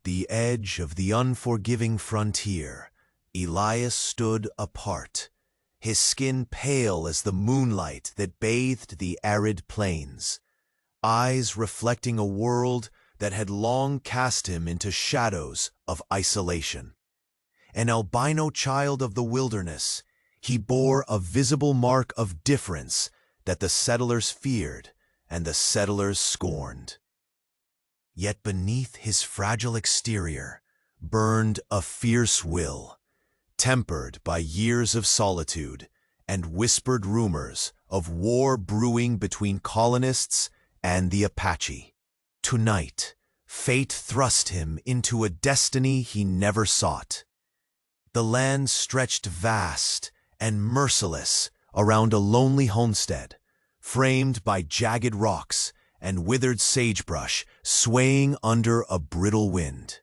the edge of the unforgiving frontier, Elias stood apart, his skin pale as the moonlight that bathed the arid plains, eyes reflecting a world that had long cast him into shadows of isolation. An albino child of the wilderness, he bore a visible mark of difference that the settlers feared and the settlers scorned. Yet beneath his fragile exterior burned a fierce will, tempered by years of solitude and whispered rumors of war brewing between colonists and the Apache. Tonight, fate thrust him into a destiny he never sought. The land stretched vast and merciless around a lonely homestead, framed by jagged rocks and withered sagebrush swaying under a brittle wind.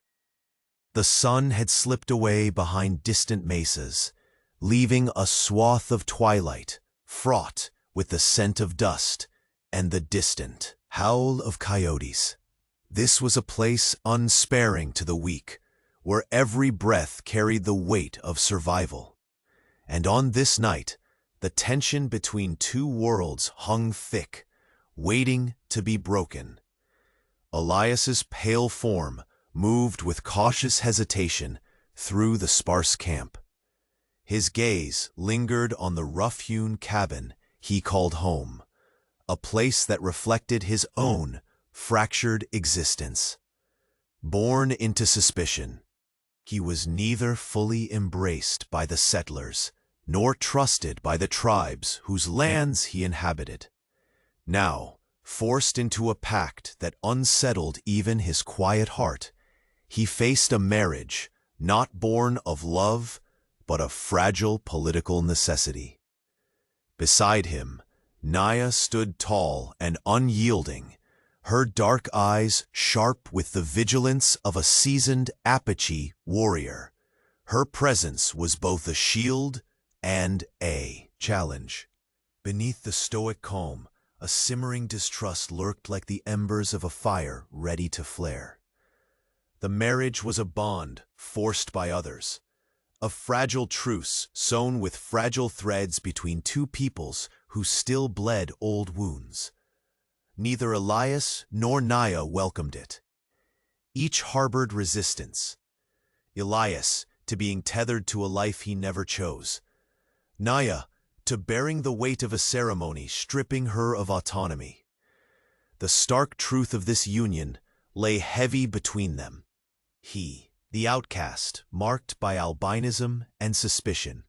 The sun had slipped away behind distant mesas, leaving a swath of twilight fraught with the scent of dust and the distant howl of coyotes. This was a place unsparing to the weak, where every breath carried the weight of survival. And on this night, the tension between two worlds hung thick, waiting to be broken. Elias's pale form moved with cautious hesitation through the sparse camp. His gaze lingered on the rough-hewn cabin he called home, a place that reflected his own fractured existence. Born into suspicion, he was neither fully embraced by the settlers nor trusted by the tribes whose lands he inhabited. Now, forced into a pact that unsettled even his quiet heart, he faced a marriage not born of love but of fragile political necessity. Beside him, Naya stood tall and unyielding, her dark eyes sharp with the vigilance of a seasoned APACHE warrior. Her presence was both a shield and a challenge. Beneath the stoic calm, a simmering distrust lurked like the embers of a fire ready to flare. The marriage was a bond forced by others, a fragile truce sewn with fragile threads between two peoples who still bled old wounds. Neither Elias nor Naya welcomed it. Each harbored resistance. Elias to being tethered to a life he never chose. Naya to bearing the weight of a ceremony stripping her of autonomy. The stark truth of this union lay heavy between them. He, the outcast, marked by albinism and suspicion.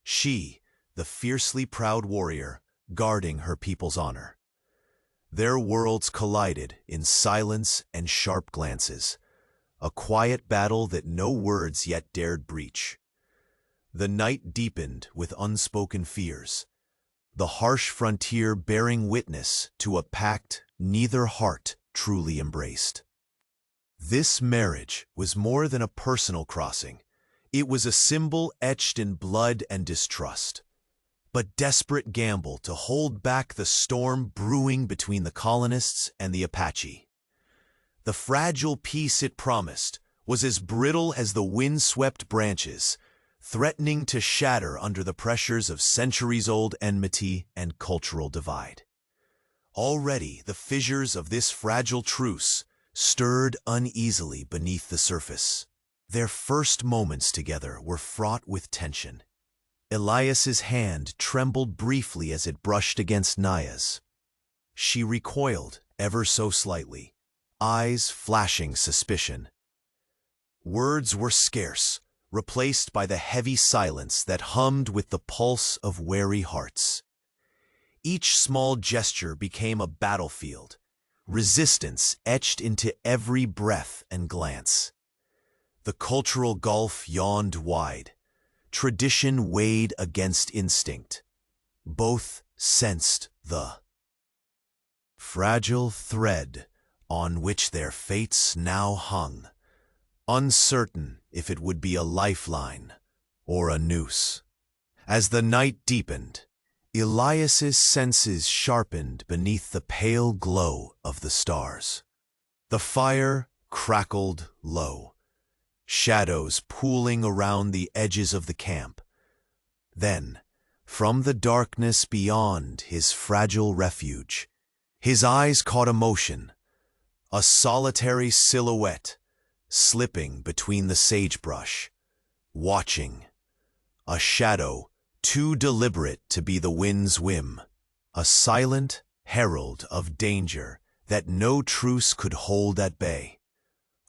She, the fiercely proud warrior, guarding her people's honor. Their worlds collided in silence and sharp glances, a quiet battle that no words yet dared breach. The night deepened with unspoken fears, the harsh frontier bearing witness to a pact neither heart truly embraced. This marriage was more than a personal crossing. It was a symbol etched in blood and distrust. But desperate gamble to hold back the storm brewing between the colonists and the Apache. The fragile peace it promised was as brittle as the wind-swept branches, threatening to shatter under the pressures of centuries-old enmity and cultural divide. Already the fissures of this fragile truce stirred uneasily beneath the surface. Their first moments together were fraught with tension. Elias's hand trembled briefly as it brushed against Naya's. She recoiled ever so slightly, eyes flashing suspicion. Words were scarce, replaced by the heavy silence that hummed with the pulse of wary hearts. Each small gesture became a battlefield, resistance etched into every breath and glance. The cultural gulf yawned wide. Tradition weighed against instinct. Both sensed the fragile thread on which their fates now hung, uncertain if it would be a lifeline or a noose. As the night deepened, Elias's senses sharpened beneath the pale glow of the stars. The fire crackled low, shadows pooling around the edges of the camp. Then, from the darkness beyond his fragile refuge, his eyes caught a motion, a solitary silhouette slipping between the sagebrush, watching, a shadow too deliberate to be the wind's whim, a silent herald of danger that no truce could hold at bay.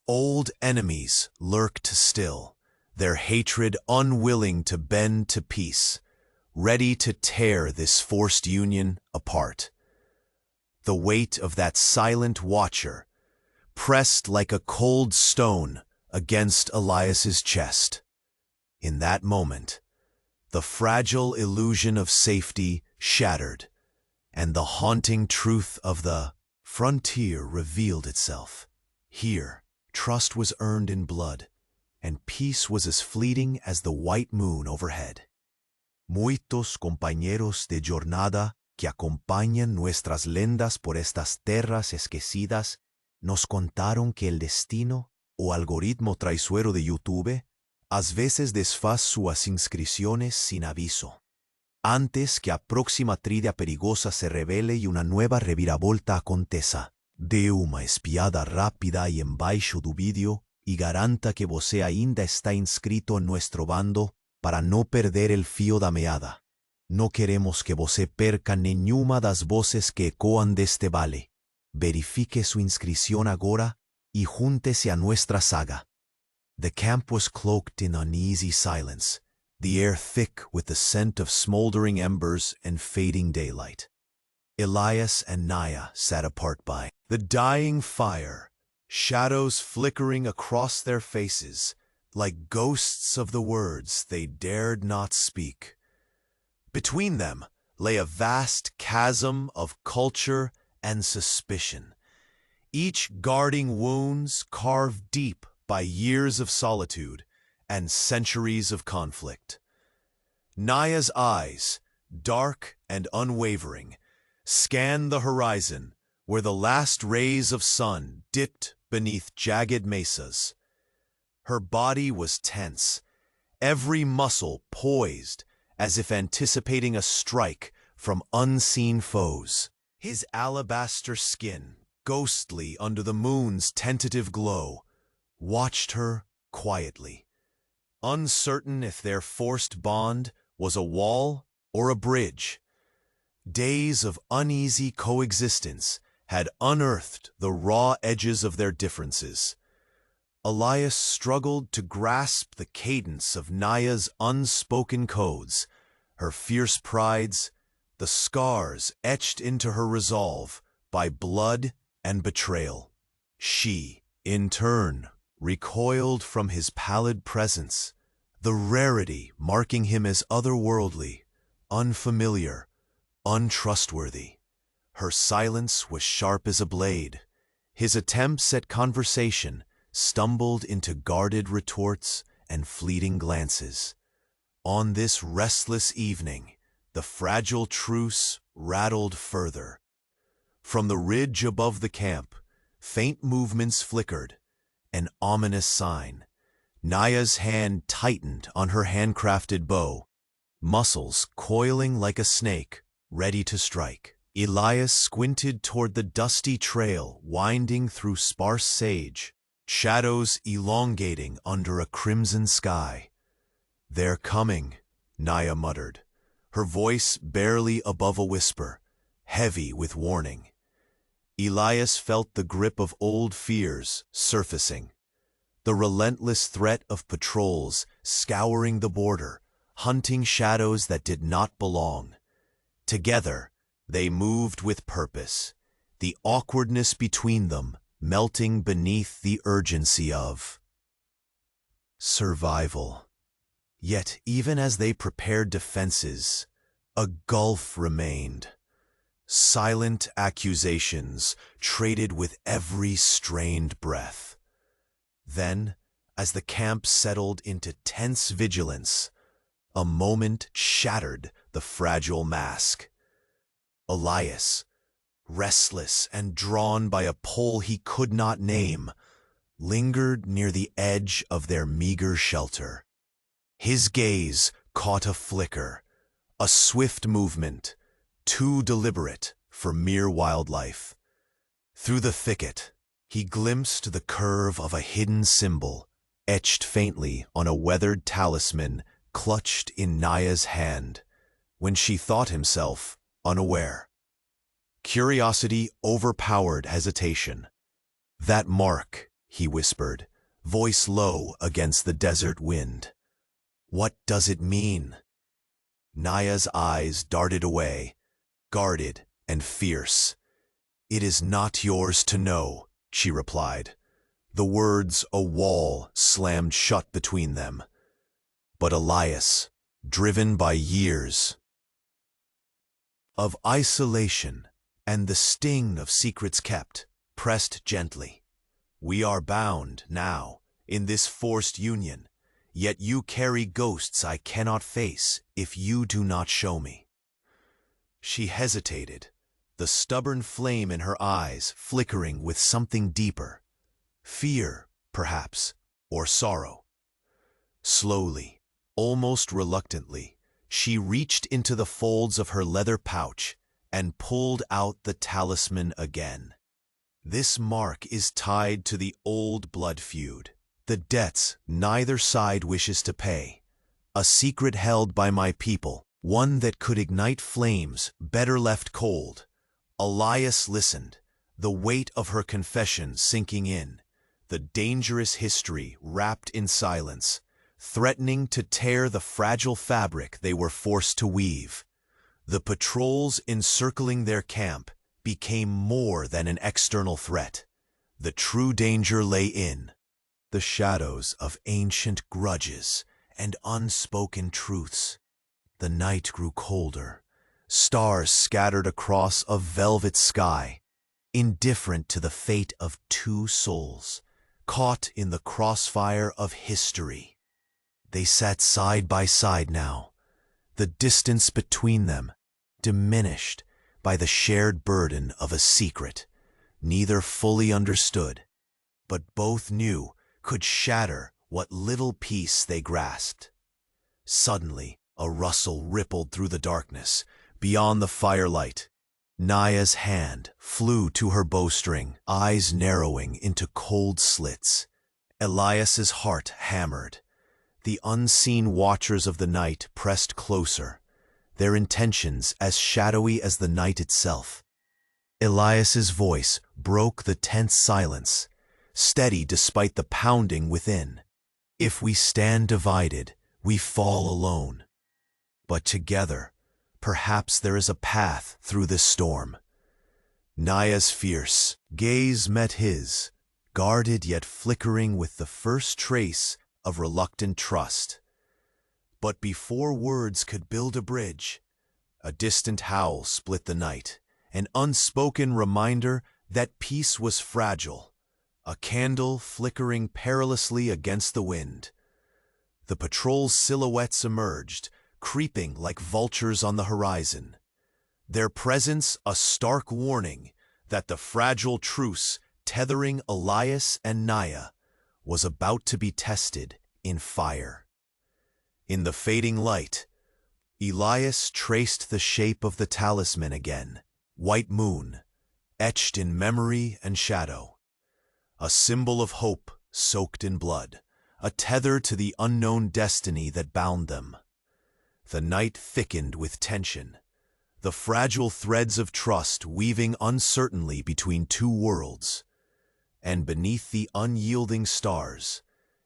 Old enemies lurked still, their hatred unwilling to bend to peace, ready to tear this forced union apart. The weight of that silent watcher pressed like a cold stone against Elias's chest. In that moment, the fragile illusion of safety shattered, and the haunting truth of the frontier revealed itself. Here, trust was earned in blood, and peace was as fleeting as the white moon overhead. Muitos compañeros de jornada que acompañan nuestras lendas por estas terras esquecidas nos contaron que el destino o algoritmo traicionero de YouTube a veces desfaz sus inscripciones sin aviso. Antes que a próxima trilla perigosa se revele y una nueva reviravolta aconteza, dê uma espiada rápida y embaixo do vídeo y garanta que você ainda está inscrito en nuestro bando para no perder el fio da meada. No queremos que você perca nenhuma das voces que ecoan deste vale. Verifique su inscripción agora y júntese a nuestra saga. The camp was cloaked in uneasy silence, the air thick with the scent of smoldering embers and fading daylight. Elias and Naya sat apart by the dying fire, shadows flickering across their faces, like ghosts of the words they dared not speak. Between them lay a vast chasm of culture and suspicion, each guarding wounds carved deep by years of solitude and centuries of conflict. Naya's eyes, dark and unwavering, scanned the horizon where the last rays of sun dipped beneath jagged mesas. Her body was tense, every muscle poised as if anticipating a strike from unseen foes. His alabaster skin, ghostly under the moon's tentative glow, watched her quietly, uncertain if their forced bond was a wall or a bridge. Days of uneasy coexistence had unearthed the raw edges of their differences. Elias struggled to grasp the cadence of Naya's unspoken codes, her fierce prides, the scars etched into her resolve by blood and betrayal. She, in turn, recoiled from his pallid presence, the rarity marking him as otherworldly, unfamiliar, untrustworthy. Her silence was sharp as a blade. His attempts at conversation stumbled into guarded retorts and fleeting glances. On this restless evening, the fragile truce rattled further. From the ridge above the camp, faint movements flickered, an ominous sign. Naya's hand tightened on her handcrafted bow, muscles coiling like a snake, ready to strike. Elias squinted toward the dusty trail winding through sparse sage, shadows elongating under a crimson sky. "They're coming," Naya muttered, her voice barely above a whisper, heavy with warning. Elias felt the grip of old fears surfacing, the relentless threat of patrols scouring the border, hunting shadows that did not belong. Together, they moved with purpose, the awkwardness between them melting beneath the urgency of survival. Yet even as they prepared defenses, a gulf remained. Silent accusations traded with every strained breath. Then, as the camp settled into tense vigilance, a moment shattered the fragile mask. Elias, restless and drawn by a pull he could not name, lingered near the edge of their meager shelter. His gaze caught a flicker, a swift movement, too deliberate for mere wildlife. Through the thicket, he glimpsed the curve of a hidden symbol, etched faintly on a weathered talisman clutched in Naya's hand, when she thought himself unaware. Curiosity overpowered hesitation. "That mark," he whispered, voice low against the desert wind. "What does it mean?" Naya's eyes darted away, guarded and fierce. "It is not yours to know," she replied. The words a wall slammed shut between them. But Elias, driven by years of isolation and the sting of secrets kept, pressed gently. "We are bound now in this forced union, yet you carry ghosts I cannot face if you do not show me." She hesitated, the stubborn flame in her eyes flickering with something deeper. Fear, perhaps, or sorrow. Slowly, almost reluctantly, she reached into the folds of her leather pouch and pulled out the talisman again. "This mark is tied to the old blood feud, the debts neither side wishes to pay. A secret held by my people, one that could ignite flames better left cold." Elias listened, the weight of her confession sinking in, the dangerous history wrapped in silence, threatening to tear the fragile fabric they were forced to weave. The patrols encircling their camp became more than an external threat. The true danger lay in the shadows of ancient grudges and unspoken truths. The night grew colder. Stars scattered across a velvet sky, indifferent to the fate of two souls, caught in the crossfire of history. They sat side by side now, the distance between them diminished by the shared burden of a secret neither fully understood, but both knew could shatter what little peace they grasped. Suddenly, a rustle rippled through the darkness. Beyond the firelight, Naya's hand flew to her bowstring, eyes narrowing into cold slits. Elias's heart hammered. The unseen watchers of the night pressed closer, their intentions as shadowy as the night itself. Elias's voice broke the tense silence, steady despite the pounding within. "If we stand divided, we fall alone. But together, perhaps there is a path through this storm." Naya's fierce gaze met his, guarded yet flickering with the first trace of reluctant trust. But before words could build a bridge, a distant howl split the night, an unspoken reminder that peace was fragile, a candle flickering perilously against the wind. The patrol's silhouettes emerged, creeping like vultures on the horizon, their presence a stark warning that the fragile truce tethering Elias and Naya was about to be tested in fire. In the fading light, Elias traced the shape of the talisman again, white moon, etched in memory and shadow, a symbol of hope soaked in blood, a tether to the unknown destiny that bound them. The night thickened with tension, the fragile threads of trust weaving uncertainly between two worlds. And beneath the unyielding stars,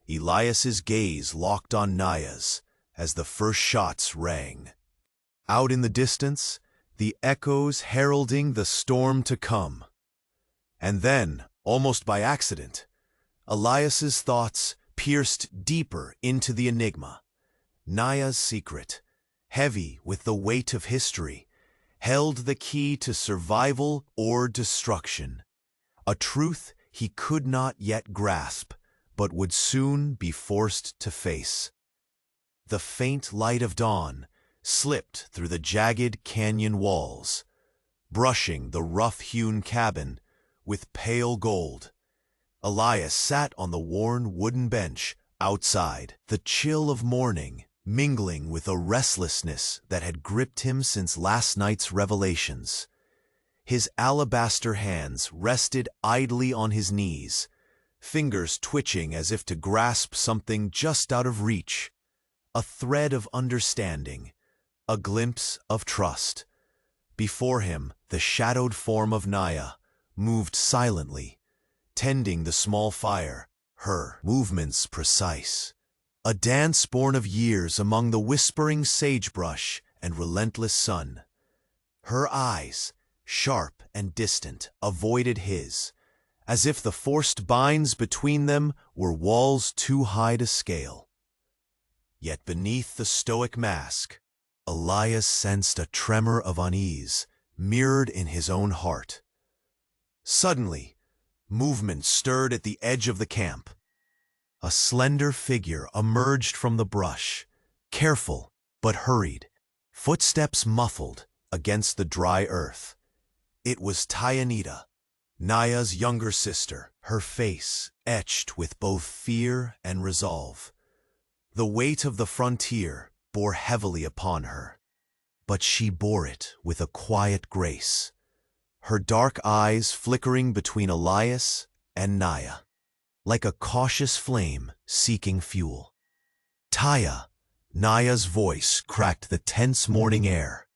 Elias's gaze locked on Naya's as the first shots rang. Out in the distance, the echoes heralding the storm to come. And then, almost by accident, Elias's thoughts pierced deeper into the enigma. Naya's secret, heavy with the weight of history, held the key to survival or destruction, a truth he could not yet grasp, but would soon be forced to face. The faint light of dawn slipped through the jagged canyon walls, brushing the rough-hewn cabin with pale gold, Elias sat on the worn wooden bench outside, the chill of morning mingling with a restlessness that had gripped him since last night's revelations. His alabaster hands rested idly on his knees, fingers twitching as if to grasp something just out of reach. A thread of understanding, a glimpse of trust. Before him, the shadowed form of Naya moved silently, tending the small fire, her movements precise. A dance born of years among the whispering sagebrush and relentless sun. Her eyes, sharp and distant, avoided his, as if the forced binds between them were walls too high to scale. Yet beneath the stoic mask, Elias sensed a tremor of unease, mirrored in his own heart. Suddenly, movement stirred at the edge of the camp. A slender figure emerged from the brush, careful but hurried, footsteps muffled against the dry earth. It was Naya, Naya's younger sister, her face etched with both fear and resolve. The weight of the frontier bore heavily upon her, but she bore it with a quiet grace, her dark eyes flickering between Elias and Naya, like a cautious flame seeking fuel. Taya, Naya's voice cracked the tense morning air,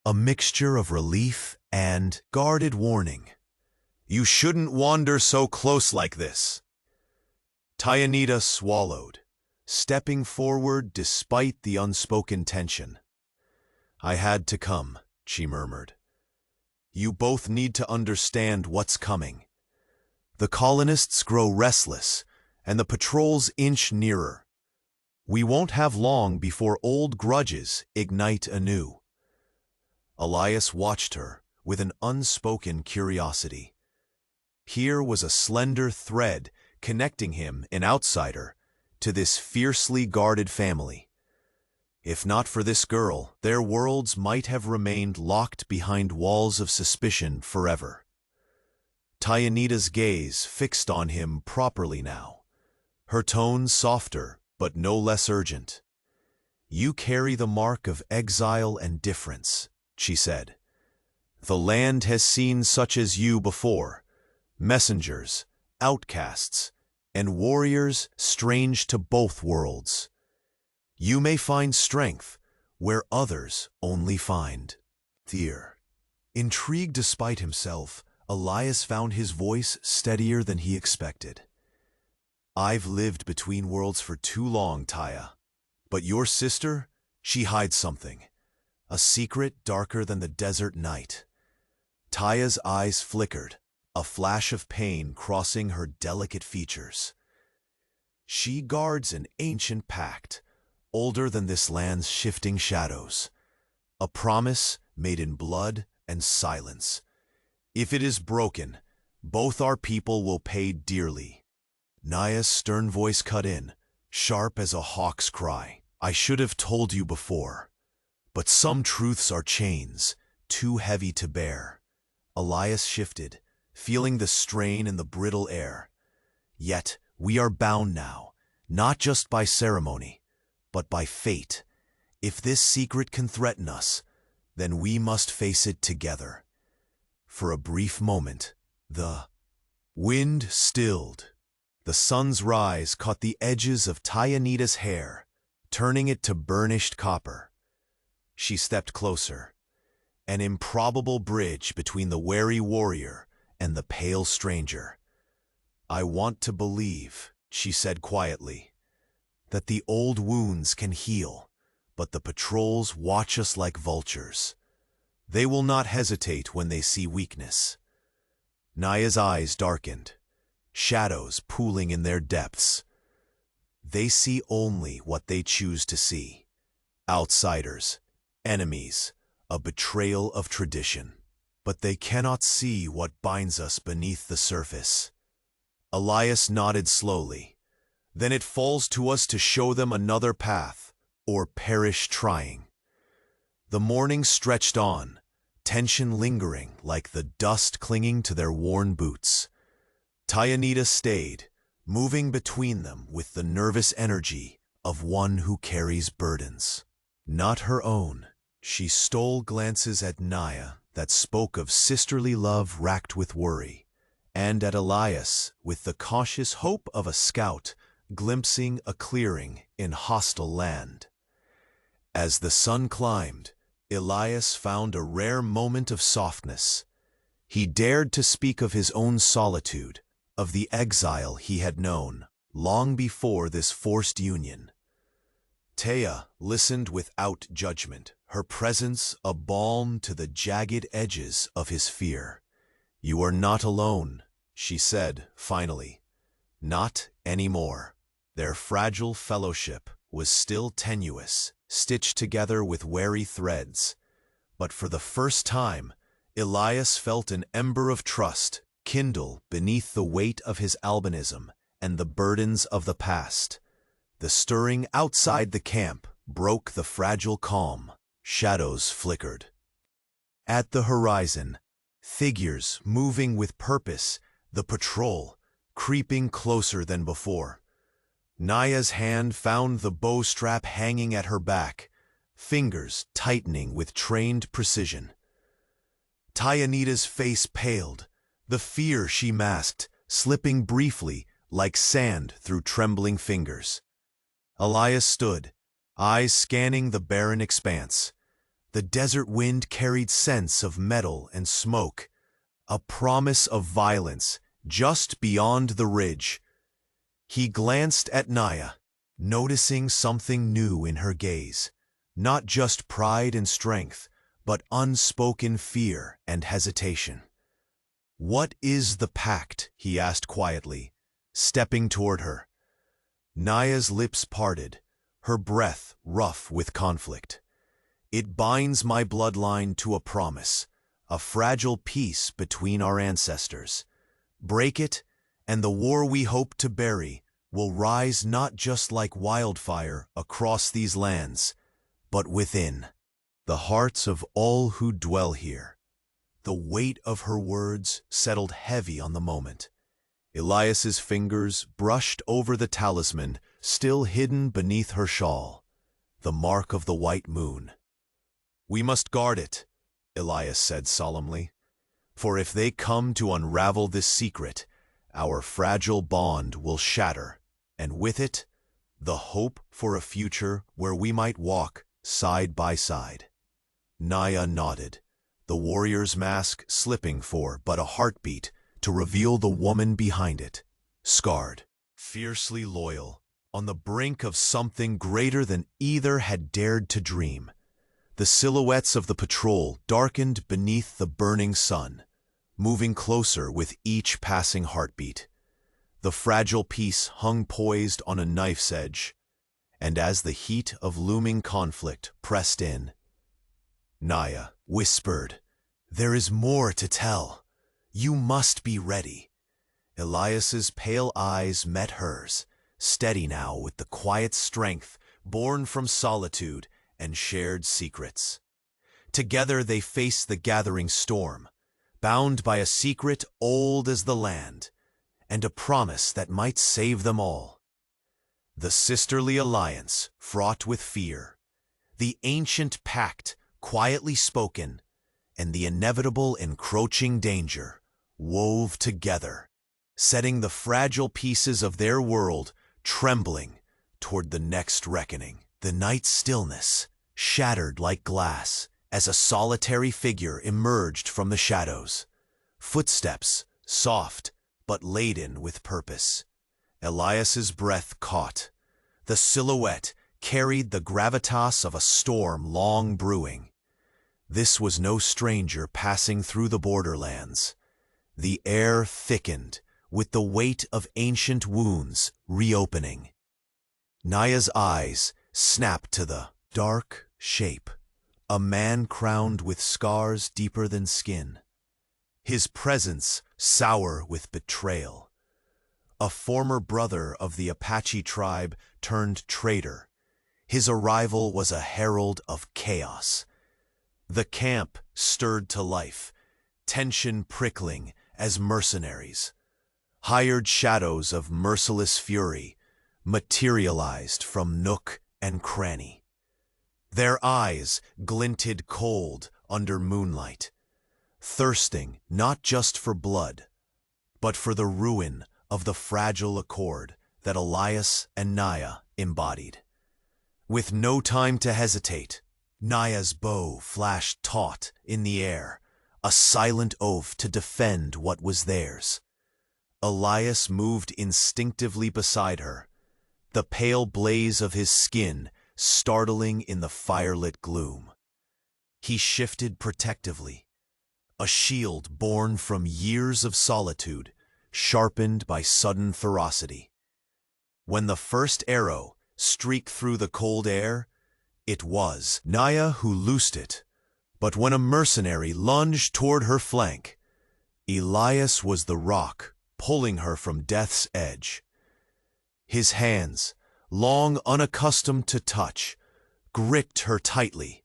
a mixture of relief and guarded warning. You shouldn't wander so close like this. Tyanita swallowed, stepping forward despite the unspoken tension. I had to come, she murmured. You both need to understand what's coming. The colonists grow restless, and the patrols inch nearer. We won't have long before old grudges ignite anew. Elias watched her with an unspoken curiosity. Here was a slender thread connecting him, an outsider, to this fiercely guarded family. If not for this girl, their worlds might have remained locked behind walls of suspicion forever. Tyanita's gaze fixed on him properly now, her tone softer but no less urgent. You carry the mark of exile and difference, she said. The land has seen such as you before, messengers, outcasts, and warriors strange to both worlds. You may find strength where others only find fear. Intrigued despite himself, Elias found his voice steadier than he expected. I've lived between worlds for too long, Taya. But your sister, she hides something. A secret darker than the desert night. Taya's eyes flickered, a flash of pain crossing her delicate features. She guards an ancient pact, older than this land's shifting shadows. A promise made in blood and silence. If it is broken, both our people will pay dearly. Naya's stern voice cut in, sharp as a hawk's cry. I should have told you before. But some truths are chains, too heavy to bear. Elias shifted, feeling the strain in the brittle air. Yet we are bound now, not just by ceremony, but by fate. If this secret can threaten us, then we must face it together. For a brief moment, the wind stilled. The sun's rise caught the edges of Tyanita's hair, turning it to burnished copper. She stepped closer, an improbable bridge between the wary warrior and the pale stranger. I want to believe, she said quietly, that the old wounds can heal, but the patrols watch us like vultures. They will not hesitate when they see weakness. Naya's eyes darkened, shadows pooling in their depths. They see only what they choose to see. Outsiders, enemies, a betrayal of tradition. But they cannot see what binds us beneath the surface. Elias nodded slowly. Then it falls to us to show them another path, or perish trying. The morning stretched on, tension lingering like the dust clinging to their worn boots. Naya stayed, moving between them with the nervous energy of one who carries burdens. Not her own, she stole glances at Naya that spoke of sisterly love racked with worry, and at Elias with the cautious hope of a scout glimpsing a clearing in hostile land. As the sun climbed, Elias found a rare moment of softness. He dared to speak of his own solitude, of the exile he had known long before this forced union. Naya listened without judgment, her presence a balm to the jagged edges of his fear. "You are not alone," she said finally. "Not anymore." Their fragile fellowship was still tenuous, stitched together with wary threads. But for the first time, Elias felt an ember of trust kindle beneath the weight of his albinism and the burdens of the past. The stirring outside the camp broke the fragile calm. Shadows flickered. At the horizon, figures moving with purpose, the patrol creeping closer than before. Naya's hand found the bow strap hanging at her back, fingers tightening with trained precision. Naya's face paled, the fear she masked slipping briefly like sand through trembling fingers. Elias stood, eyes scanning the barren expanse. The desert wind carried scents of metal and smoke, a promise of violence just beyond the ridge. He glanced at Naya, noticing something new in her gaze, not just pride and strength, but unspoken fear and hesitation. "What is the pact?" he asked quietly, stepping toward her. Naya's lips parted, her breath rough with conflict. "It binds my bloodline to a promise, a fragile peace between our ancestors. Break it, and the war we hope to bury will rise not just like wildfire across these lands, but within the hearts of all who dwell here." The weight of her words settled heavy on the moment. Elias's fingers brushed over the talisman still hidden beneath her shawl, the mark of the white moon. "We must guard it," Elias said solemnly, "for if they come to unravel this secret, our fragile bond will shatter, and with it, the hope for a future where we might walk side by side." Naya nodded, the warrior's mask slipping for but a heartbeat to reveal the woman behind it, scarred, fiercely loyal, on the brink of something greater than either had dared to dream. The silhouettes of the patrol darkened beneath the burning sun, moving closer with each passing heartbeat. The fragile piece hung poised on a knife's edge, and as the heat of looming conflict pressed in, Naya whispered, "There is more to tell. You must be ready." Elias's pale eyes met hers, steady now with the quiet strength born from solitude and shared secrets. Together they faced the gathering storm, bound by a secret old as the land, and a promise that might save them all. The sisterly alliance fraught with fear, the ancient pact quietly spoken, and the inevitable encroaching danger wove together, setting the fragile pieces of their world trembling toward the next reckoning. The night's stillness shattered like glass as a solitary figure emerged from the shadows. Footsteps, soft but laden with purpose. Elias's breath caught. The silhouette carried the gravitas of a storm long brewing. This was no stranger passing through the borderlands. The air thickened with the weight of ancient wounds reopening. Naya's eyes snapped to the dark shape, a man crowned with scars deeper than skin. His presence sour with betrayal. A former brother of the Apache tribe turned traitor. His arrival was a herald of chaos. The camp stirred to life, tension prickling as mercenaries. hired shadows of merciless fury, materialized from nook and cranny. Their eyes glinted cold under moonlight, thirsting not just for blood, but for the ruin of the fragile accord that Elias and Naya embodied. With no time to hesitate, Naya's bow flashed taut in the air, a silent oath to defend what was theirs. Elias moved instinctively beside her, the pale blaze of his skin startling in the firelit gloom. He shifted protectively, a shield born from years of solitude, sharpened by sudden ferocity. When the first arrow streaked through the cold air, it was Naya who loosed it, but when a mercenary lunged toward her flank, Elias was the rock pulling her from death's edge. His hands, long unaccustomed to touch, gripped her tightly,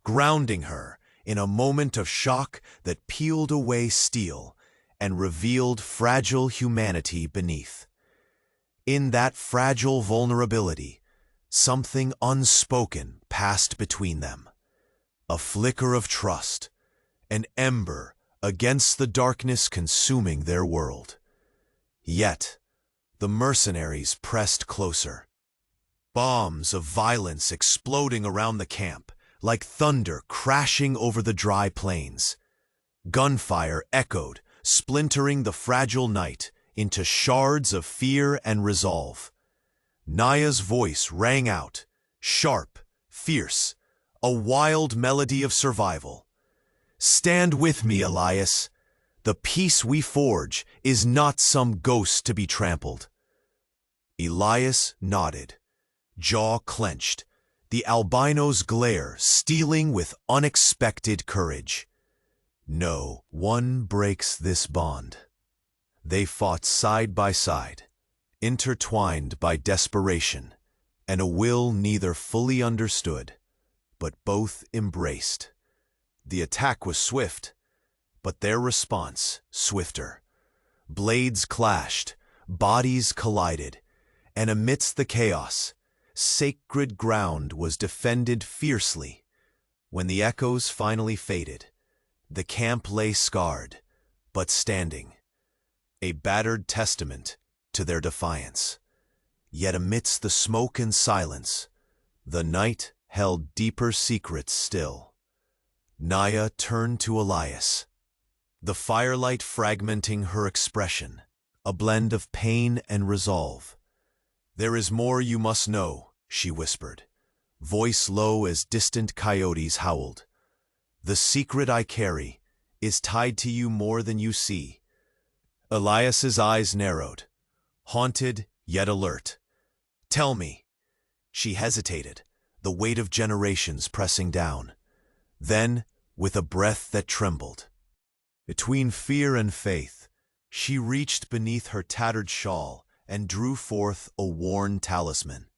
grounding her in a moment of shock that peeled away steel and revealed fragile humanity beneath. In that fragile vulnerability, something unspoken passed between them. A flicker of trust, an ember against the darkness consuming their world. Yet, the mercenaries pressed closer. Bombs of violence exploding around the camp, like thunder crashing over the dry plains. Gunfire echoed, splintering the fragile night into shards of fear and resolve. Naya's voice rang out, sharp, fierce, a wild melody of survival. "Stand with me, Elias. The peace we forge is not some ghost to be trampled." Elias nodded, jaw clenched, the albino's glare stealing with unexpected courage. No one breaks this bond. They fought side by side, intertwined by desperation, and a will neither fully understood, but both embraced. The attack was swift, but their response swifter. Blades clashed, bodies collided, and amidst the chaos, sacred ground was defended fiercely. When the echoes finally faded, the camp lay scarred, but standing, a battered testament to their defiance. Yet amidst the smoke and silence, the night held deeper secrets still. Naya turned to Elias, the firelight fragmenting her expression, a blend of pain and resolve. "There is more you must know," she whispered, voice low as distant coyotes howled. "The secret I carry is tied to you more than you see." Elias's eyes narrowed, haunted yet alert. "Tell me." She hesitated, the weight of generations pressing down. Then, with a breath that trembled, between fear and faith, she reached beneath her tattered shawl and drew forth a worn talisman.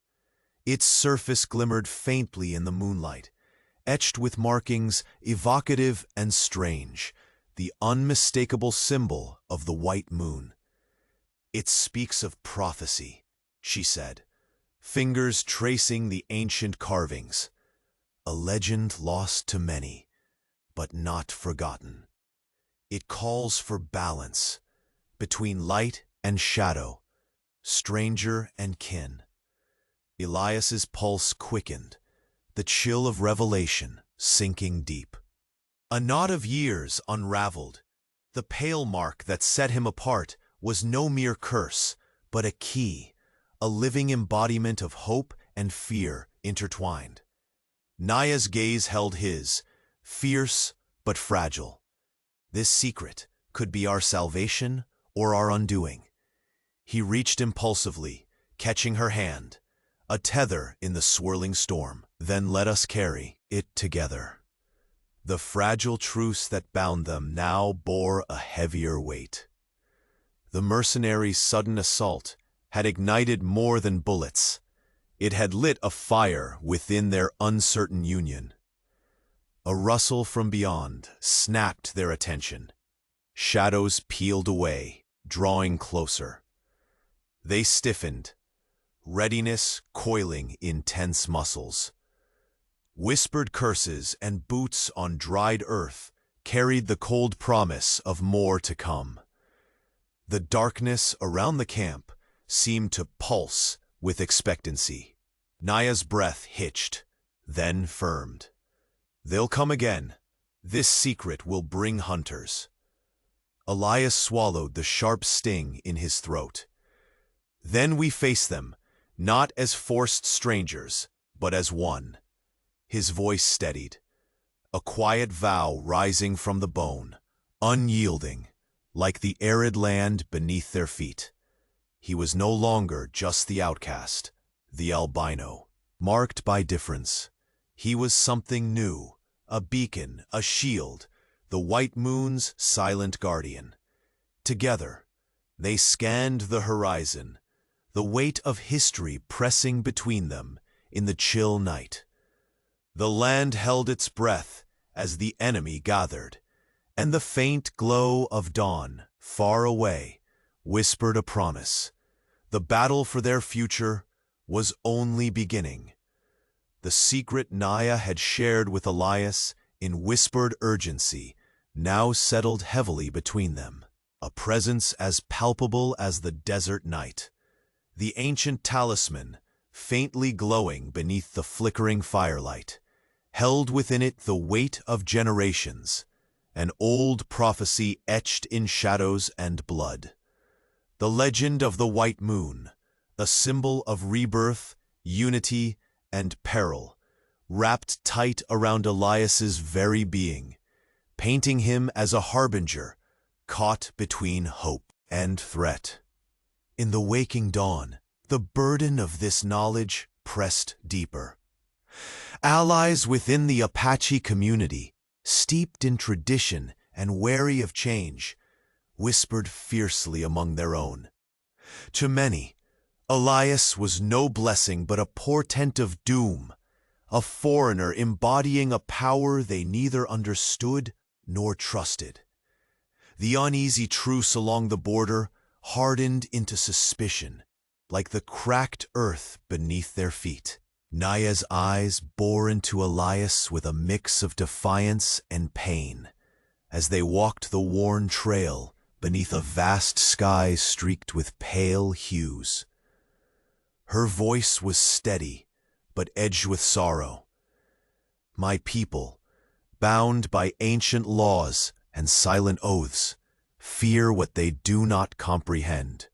Its surface glimmered faintly in the moonlight, etched with markings evocative and strange, the unmistakable symbol of the white moon. "It speaks of prophecy," she said, fingers tracing the ancient carvings. "A legend lost to many, but not forgotten. It calls for balance between light and shadow, stranger and kin." Elias's pulse quickened, the chill of revelation sinking deep. A knot of years unraveled. The pale mark that set him apart was no mere curse, but a key, a living embodiment of hope and fear intertwined. Naya's gaze held his, fierce but fragile. This secret could be our salvation or our undoing. He reached impulsively, catching her hand, a tether in the swirling storm. "Then let us carry it together." The fragile truce that bound them now bore a heavier weight. The mercenaries' sudden assault had ignited more than bullets. It had lit a fire within their uncertain union. A rustle from beyond snapped their attention. Shadows peeled away, drawing closer. They stiffened, readiness coiling in tense muscles. Whispered curses and boots on dried earth carried the cold promise of more to come. The darkness around the camp seemed to pulse with expectancy. Naya's breath hitched, then firmed. They'll come again. This secret will bring hunters. Elias swallowed the sharp sting in his throat. Then we face them, not as forced strangers, but as one. His voice steadied, a quiet vow rising from the bone, unyielding, like the arid land beneath their feet. He was no longer just the outcast, the albino, marked by difference. He was something new, a beacon, a shield, the white moon's silent guardian. Together, they scanned the horizon, the weight of history pressing between them in the chill night. The land held its breath as the enemy gathered, and the faint glow of dawn, far away, whispered a promise. The battle for their future was only beginning. The secret Naya had shared with Elias in whispered urgency now settled heavily between them, a presence as palpable as the desert night. The ancient talisman, faintly glowing beneath the flickering firelight, held within it the weight of generations, an old prophecy etched in shadows and blood. The legend of the white moon, a symbol of rebirth, unity, and peril, wrapped tight around Elias's very being, painting him as a harbinger, caught between hope and threat. In the waking dawn, the burden of this knowledge pressed deeper. Allies within the Apache community, steeped in tradition and wary of change, whispered fiercely among their own. To many, Elias was no blessing but a portent of doom, a foreigner embodying a power they neither understood nor trusted. The uneasy truce along the border hardened into suspicion, like the cracked earth beneath their feet. Naya's eyes bore into Elias with a mix of defiance and pain as they walked the worn trail beneath a vast sky streaked with pale hues. Her voice was steady, but edged with sorrow. My people, bound by ancient laws and silent oaths, fear what they do not comprehend.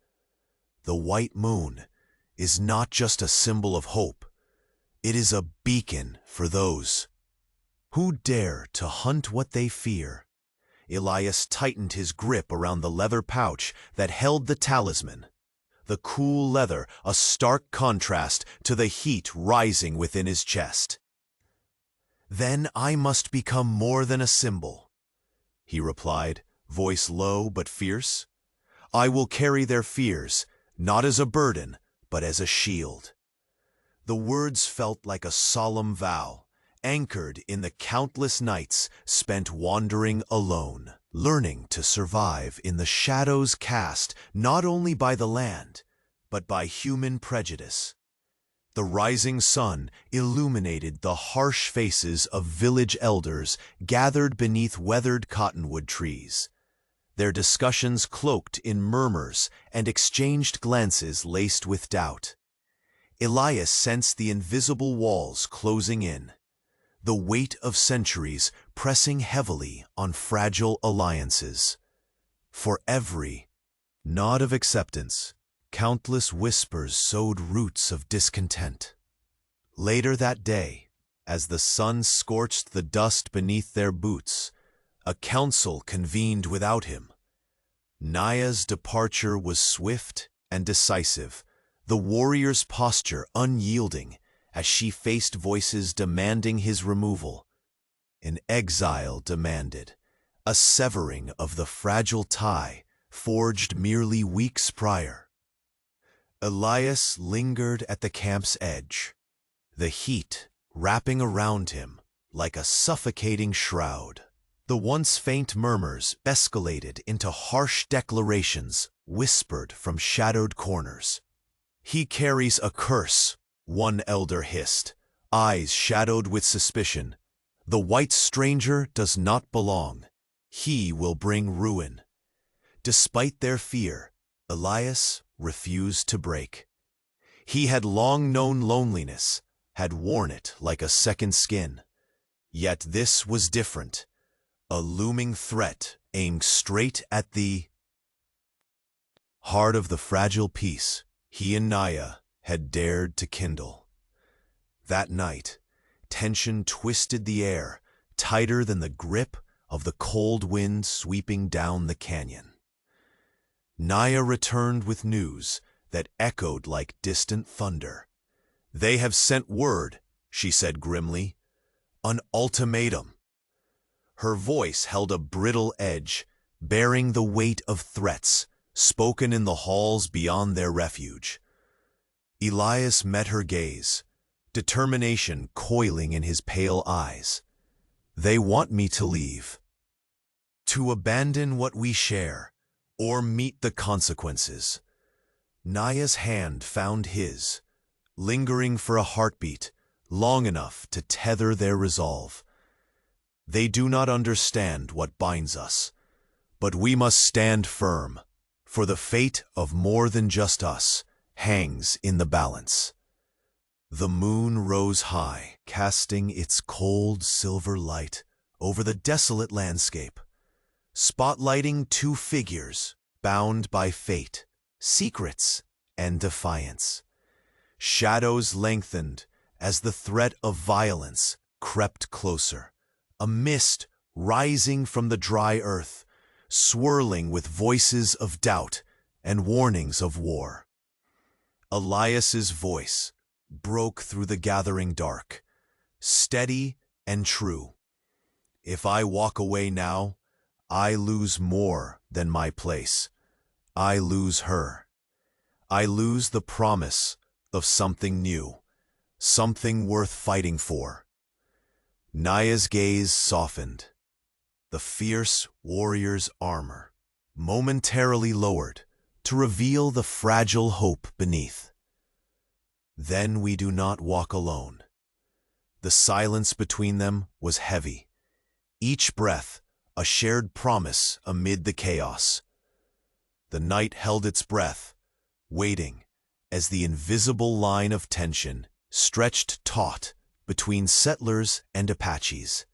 The white moon is not just a symbol of hope. It is a beacon for those who dare to hunt what they fear. Elias tightened his grip around the leather pouch that held the talisman. The cool leather, a stark contrast to the heat rising within his chest. Then I must become more than a symbol, he replied, voice low but fierce. I will carry their fears, not as a burden, but as a shield. The words felt like a solemn vow, anchored in the countless nights spent wandering alone, learning to survive in the shadows cast not only by the land, but by human prejudice. The rising sun illuminated the harsh faces of village elders gathered beneath weathered cottonwood trees, their discussions cloaked in murmurs and exchanged glances laced with doubt. Elias sensed the invisible walls closing in, the weight of centuries pressing heavily on fragile alliances. For every nod of acceptance, countless whispers sowed roots of discontent. Later that day, as the sun scorched the dust beneath their boots, a council convened without him. Naya's departure was swift and decisive, the warrior's posture unyielding as she faced voices demanding his removal. An exile demanded, a severing of the fragile tie forged merely weeks prior. Elias lingered at the camp's edge, the heat wrapping around him like a suffocating shroud. The once faint murmurs escalated into harsh declarations whispered from shadowed corners. "He carries a curse," one elder hissed, eyes shadowed with suspicion. "The white stranger does not belong. He will bring ruin." Despite their fear, Elias refused to break. He had long known loneliness, had worn it like a second skin. Yet this was different, a looming threat aimed straight at the heart of the fragile peace he and Naya had dared to kindle. That night, tension twisted the air, tighter than the grip of the cold wind sweeping down the canyon. Naya returned with news that echoed like distant thunder. "They have sent word," she said grimly. "An ultimatum." Her voice held a brittle edge, bearing the weight of threats spoken in the halls beyond their refuge. Elias met her gaze, determination coiling in his pale eyes. "They want me to leave. To abandon what we share, or meet the consequences." Naya's hand found his, lingering for a heartbeat, long enough to tether their resolve. "They do not understand what binds us, but we must stand firm, for the fate of more than just us hangs in the balance." The moon rose high, casting its cold silver light over the desolate landscape, spotlighting two figures bound by fate, secrets, and defiance. Shadows lengthened as the threat of violence crept closer, a mist rising from the dry earth, swirling with voices of doubt and warnings of war. Elias's voice broke through the gathering dark, steady and true. "If I walk away now, I lose more than my place. I lose her. I lose the promise of something new, something worth fighting for." Naya's gaze softened. The fierce warrior's armor momentarily lowered to reveal the fragile hope beneath. "Then we do not walk alone." The silence between them was heavy, each breath a shared promise amid the chaos. The night held its breath, waiting as the invisible line of tension stretched taut between settlers and Apaches,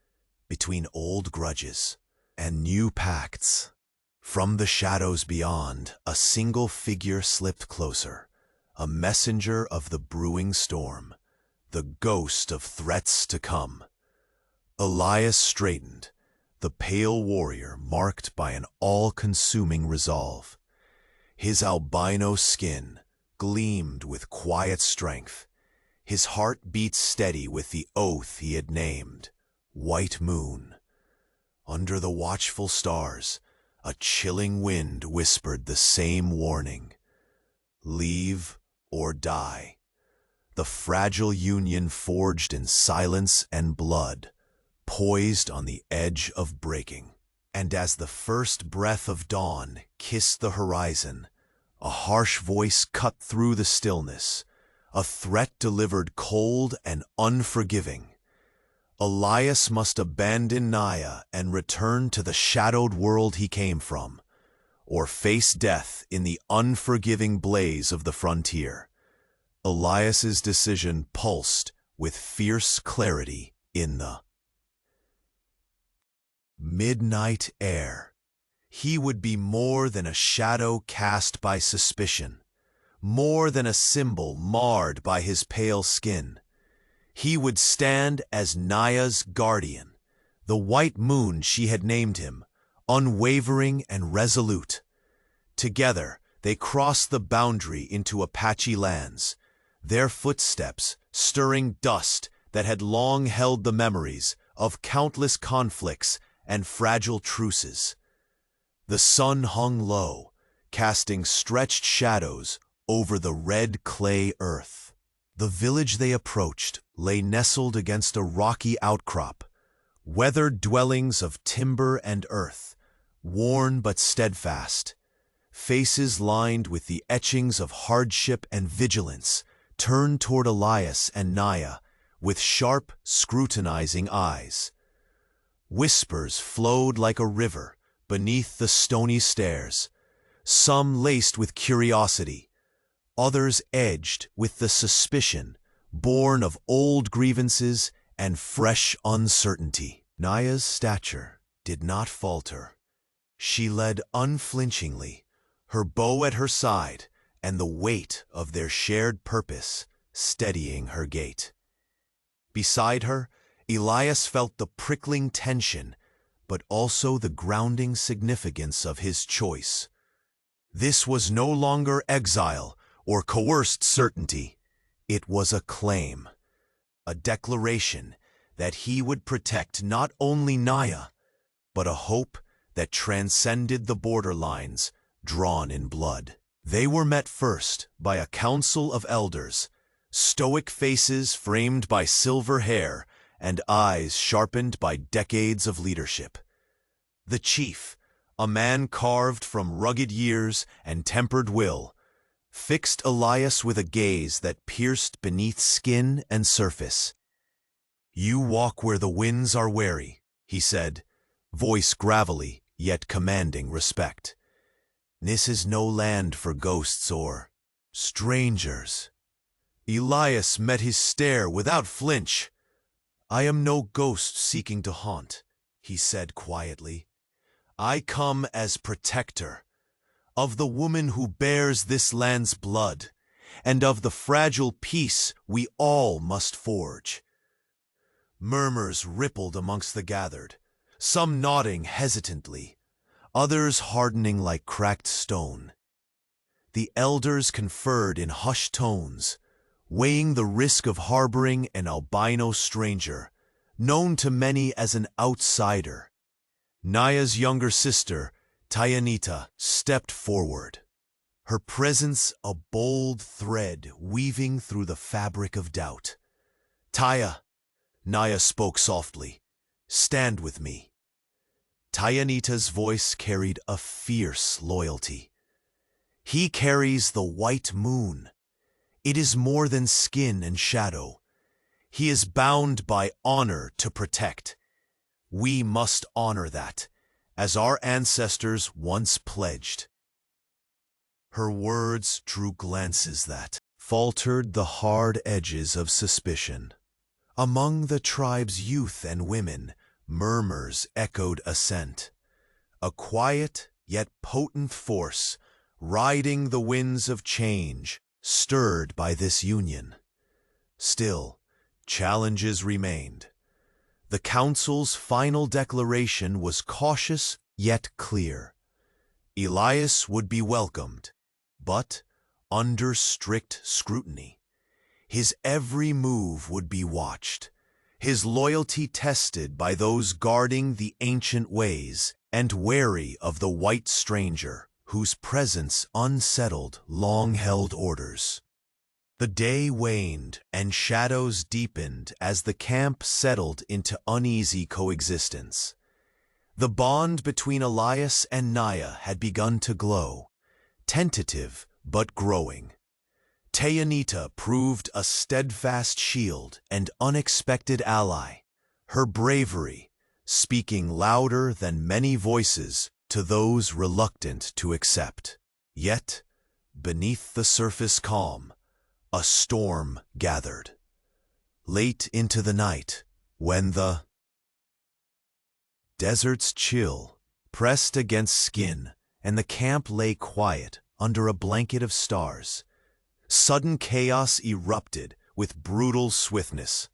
between old grudges and new pacts. From the shadows beyond, a single figure slipped closer, a messenger of the brewing storm, the ghost of threats to come. Elias straightened, the pale warrior marked by an all-consuming resolve. His albino skin gleamed with quiet strength. His heart beat steady with the oath he had named, White Moon. Under the watchful stars, a chilling wind whispered the same warning. Leave or die. The fragile union forged in silence and blood, poised on the edge of breaking. And as the first breath of dawn kissed the horizon, a harsh voice cut through the stillness, a threat delivered cold and unforgiving. Elias must abandon Naya and return to the shadowed world he came from, or face death in the unforgiving blaze of the frontier. Elias's decision pulsed with fierce clarity in the midnight air. He would be more than a shadow cast by suspicion, more than a symbol marred by his pale skin. He would stand as Naya's guardian, the white moon she had named him, unwavering and resolute. Together, they crossed the boundary into Apache lands, their footsteps stirring dust that had long held the memories of countless conflicts and fragile truces. The sun hung low, casting stretched shadows over the red clay earth. The village they approached lay nestled against a rocky outcrop, weathered dwellings of timber and earth, worn but steadfast. faces lined with the etchings of hardship and vigilance, turned toward Elias and Naya with sharp, scrutinizing eyes. Whispers flowed like a river beneath the stony stairs, some laced with curiosity, others edged with the suspicion born of old grievances and fresh uncertainty. Naya's stature did not falter. She led unflinchingly, her bow at her side and the weight of their shared purpose steadying her gait. Beside her, Elias felt the prickling tension, but also the grounding significance of his choice. This was no longer exile or coerced certainty. It was a claim, a declaration that he would protect not only Naya, but a hope that transcended the borderlines drawn in blood. They were met first by a council of elders, stoic faces framed by silver hair and eyes sharpened by decades of leadership. The chief, a man carved from rugged years and tempered will, fixed Elias with a gaze that pierced beneath skin and surface. "You walk where the winds are wary," he said, voice gravelly yet commanding respect. "This is no land for ghosts or strangers." Elias met his stare without flinch. "I am no ghost seeking to haunt," he said quietly. "I come as protector of the woman who bears this land's blood, and of the fragile peace we all must forge." Murmurs rippled amongst the gathered, some nodding hesitantly, others hardening like cracked stone. The elders conferred in hushed tones, weighing the risk of harboring an albino stranger, known to many as an outsider. Naya's younger sister, Tayanita, stepped forward, her presence a bold thread weaving through the fabric of doubt. "Taya," Naya spoke softly, "stand with me." Tayanita's voice carried a fierce loyalty. "He carries the white moon. It is more than skin and shadow. He is bound by honor to protect. We must honor that, as our ancestors once pledged." Her words drew glances that faltered the hard edges of suspicion. Among the tribe's youth and women, murmurs echoed assent. A quiet yet potent force, riding the winds of change, stirred by this union. Still, challenges remained. The council's final declaration was cautious yet clear. Elias would be welcomed, but under strict scrutiny. His every move would be watched, his loyalty tested by those guarding the ancient ways and wary of the white stranger whose presence unsettled long-held orders. The day waned and shadows deepened as the camp settled into uneasy coexistence. The bond between Elias and Naya had begun to glow, tentative but growing. Tayanita proved a steadfast shield and unexpected ally, her bravery speaking louder than many voices to those reluctant to accept. Yet, beneath the surface calm, a storm gathered. Late into the night, when the desert's chill pressed against skin and the camp lay quiet under a blanket of stars, sudden chaos erupted with brutal swiftness.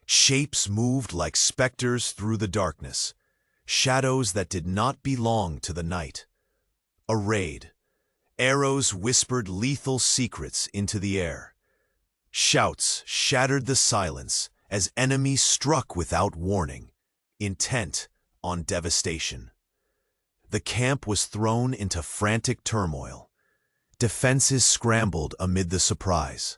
Shapes moved like specters through the darkness, shadows that did not belong to the night. A raid. Arrows whispered lethal secrets into the air. Shouts shattered the silence as enemies struck without warning, intent on devastation. The camp was thrown into frantic turmoil. Defenses scrambled amid the surprise.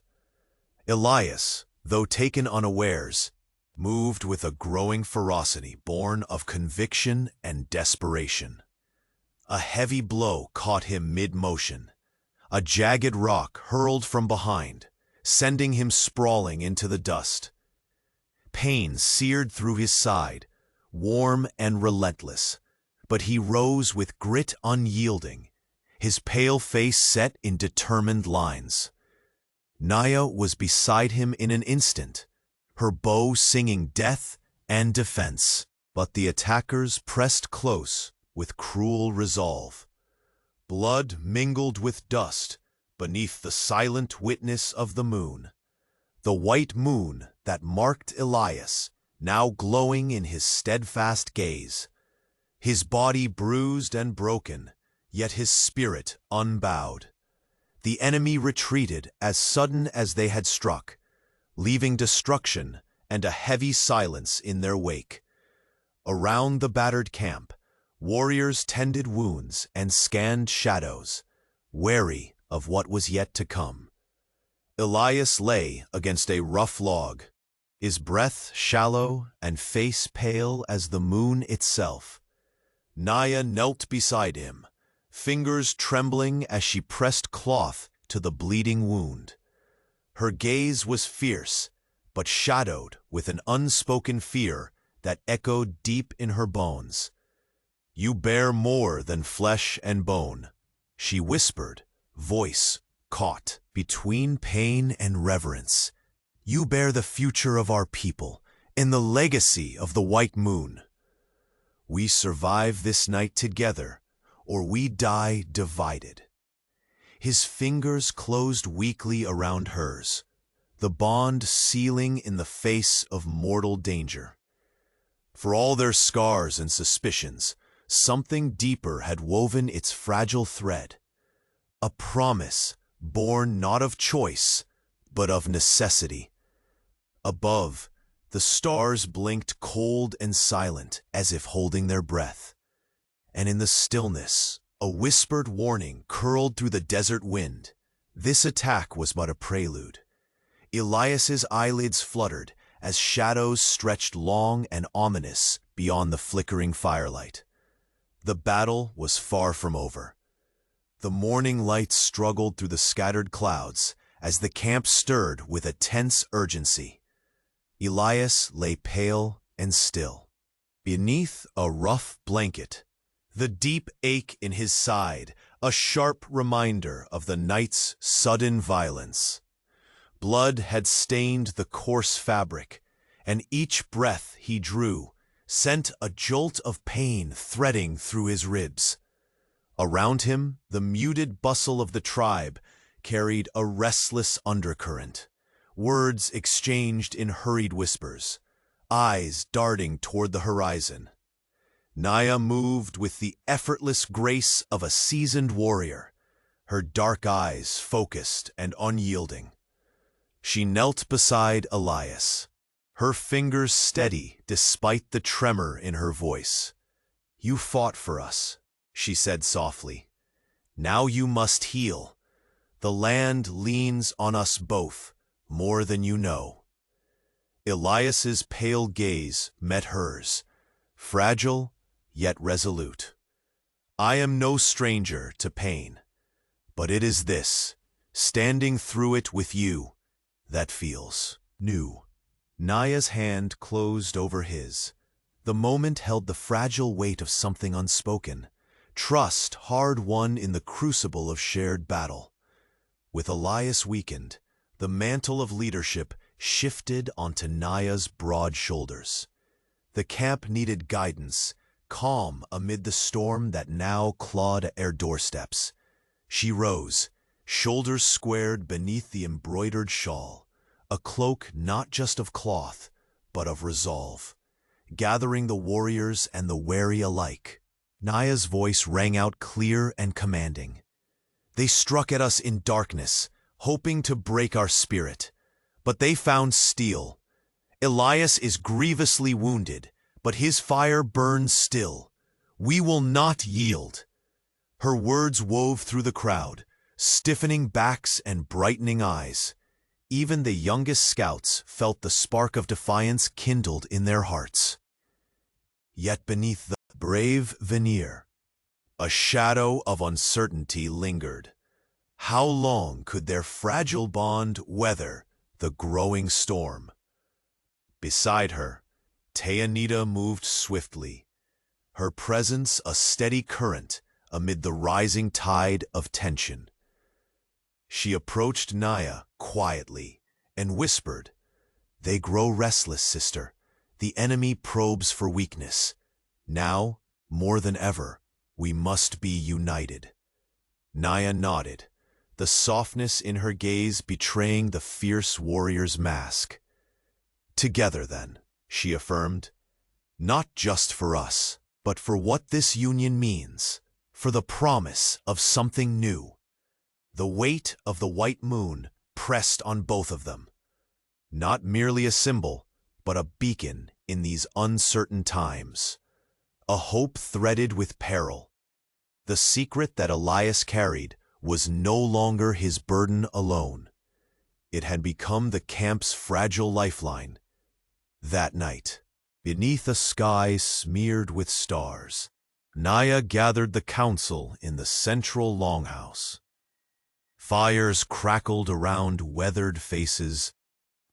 Elias, though taken unawares, moved with a growing ferocity born of conviction and desperation. A heavy blow caught him mid-motion. A jagged rock hurled from behind, sending him sprawling into the dust. Pain seared through his side, warm and relentless, but he rose with grit unyielding, his pale face set in determined lines. Naya was beside him in an instant, her bow singing death and defense, but the attackers pressed close with cruel resolve. Blood mingled with dust beneath the silent witness of the moon. The white moon that marked Elias, now glowing in his steadfast gaze. His body bruised and broken, yet his spirit unbowed. The enemy retreated as sudden as they had struck, leaving destruction and a heavy silence in their wake. Around the battered camp, warriors tended wounds and scanned shadows, wary of what was yet to come. Elias lay against a rough log, his breath shallow and face pale as the moon itself. Naya knelt beside him, fingers trembling as she pressed cloth to the bleeding wound. Her gaze was fierce, but shadowed with an unspoken fear that echoed deep in her bones. "You bear more than flesh and bone," she whispered, voice caught between pain and reverence. "You bear the future of our people and the legacy of the white moon. We survive this night together, or we die divided." His fingers closed weakly around hers, the bond sealing in the face of mortal danger. For all their scars and suspicions, something deeper had woven its fragile thread. A promise born not of choice, but of necessity. Above, the stars blinked cold and silent, as if holding their breath. And in the stillness, a whispered warning curled through the desert wind. This attack was but a prelude. Elias's eyelids fluttered as shadows stretched long and ominous beyond the flickering firelight. The battle was far from over. The morning light struggled through the scattered clouds as the camp stirred with a tense urgency. Elias lay pale and still. Beneath a rough blanket, the deep ache in his side, a sharp reminder of the night's sudden violence. Blood had stained the coarse fabric, and each breath he drew sent a jolt of pain threading through his ribs. Around him, the muted bustle of the tribe carried a restless undercurrent, words exchanged in hurried whispers, eyes darting toward the horizon. Naya moved with the effortless grace of a seasoned warrior, her dark eyes focused and unyielding. She knelt beside Elias, her fingers steady despite the tremor in her voice. "You fought for us," she said softly. "Now you must heal. The land leans on us both, more than you know." Elias's pale gaze met hers, fragile yet resolute. "I am no stranger to pain, but it is this, standing through it with you, that feels new." Naya's hand closed over his. The moment held the fragile weight of something unspoken, trust hard-won in the crucible of shared battle. With Elias weakened, the mantle of leadership shifted onto Naya's broad shoulders. The camp needed guidance, calm amid the storm that now clawed at their doorsteps. She rose, shoulders squared beneath the embroidered shawl, a cloak not just of cloth, but of resolve, gathering the warriors and the wary alike. Naya's voice rang out clear and commanding. "They struck at us in darkness, hoping to break our spirit, but they found steel. Elias is grievously wounded, but his fire burns still. We will not yield." Her words wove through the crowd, stiffening backs and brightening eyes. Even the youngest scouts felt the spark of defiance kindled in their hearts. Yet beneath the brave veneer, A shadow of uncertainty lingered. How long could their fragile bond weather the growing storm? Beside her, Teanita moved swiftly, her presence a steady current amid the rising tide of tension. She approached Naya quietly and whispered, "They grow restless, sister. The enemy probes for weakness. Now, more than ever, we must be united." Naya nodded, the softness in her gaze betraying the fierce warrior's mask. "Together, then," she affirmed, "not just for us, but for what this union means, for the promise of something new." The weight of the white moon pressed on both of them. Not merely a symbol, but a beacon in these uncertain times. A hope threaded with peril. The secret that Elias carried was no longer his burden alone. It had become the camp's fragile lifeline. That night, beneath a sky smeared with stars, Naya gathered the council in the central longhouse. Fires crackled around weathered faces,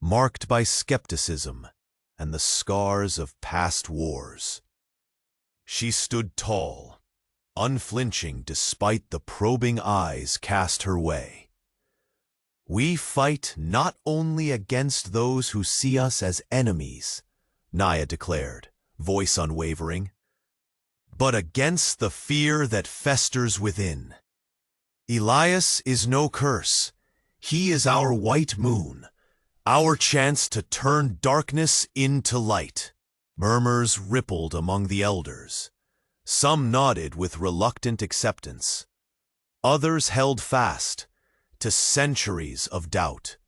marked by skepticism and the scars of past wars. She stood tall, unflinching despite the probing eyes cast her way. "We fight not only against those who see us as enemies," Naya declared, voice unwavering, "but against the fear that festers within. Elias is no curse. He is our white moon, our chance to turn darkness into light." Murmurs rippled among the elders. Some nodded with reluctant acceptance. Others held fast to centuries of doubt.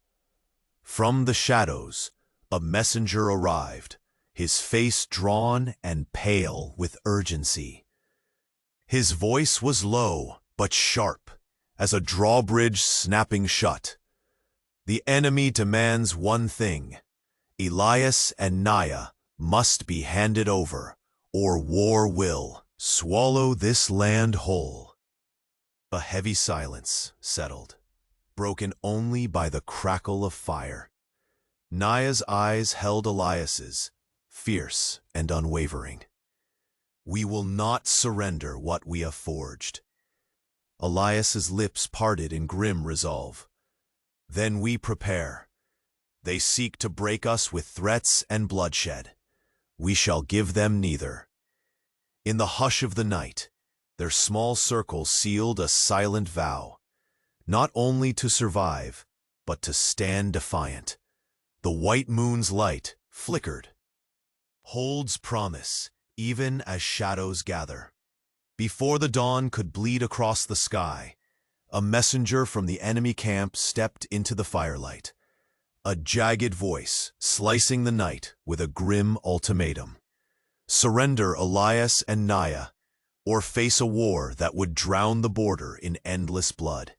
From the shadows, a messenger arrived, his face drawn and pale with urgency. His voice was low but sharp, as a drawbridge snapping shut. "The enemy demands one thing. Elias and Naya must be handed over, or war will swallow this land whole." A heavy silence settled, broken only by the crackle of fire. Naya's eyes held Elias's, fierce and unwavering. "We will not surrender what we have forged." Elias's lips parted in grim resolve. "Then we prepare. They seek to break us with threats and bloodshed. We shall give them neither." In the hush of the night, their small circle sealed a silent vow, not only to survive, but to stand defiant. The white moon's light flickered. Holds promise, even as shadows gather. Before the dawn could bleed across the sky, a messenger from the enemy camp stepped into the firelight, a jagged voice slicing the night with a grim ultimatum. Surrender Elias and Naya, or face a war that would drown the border in endless blood.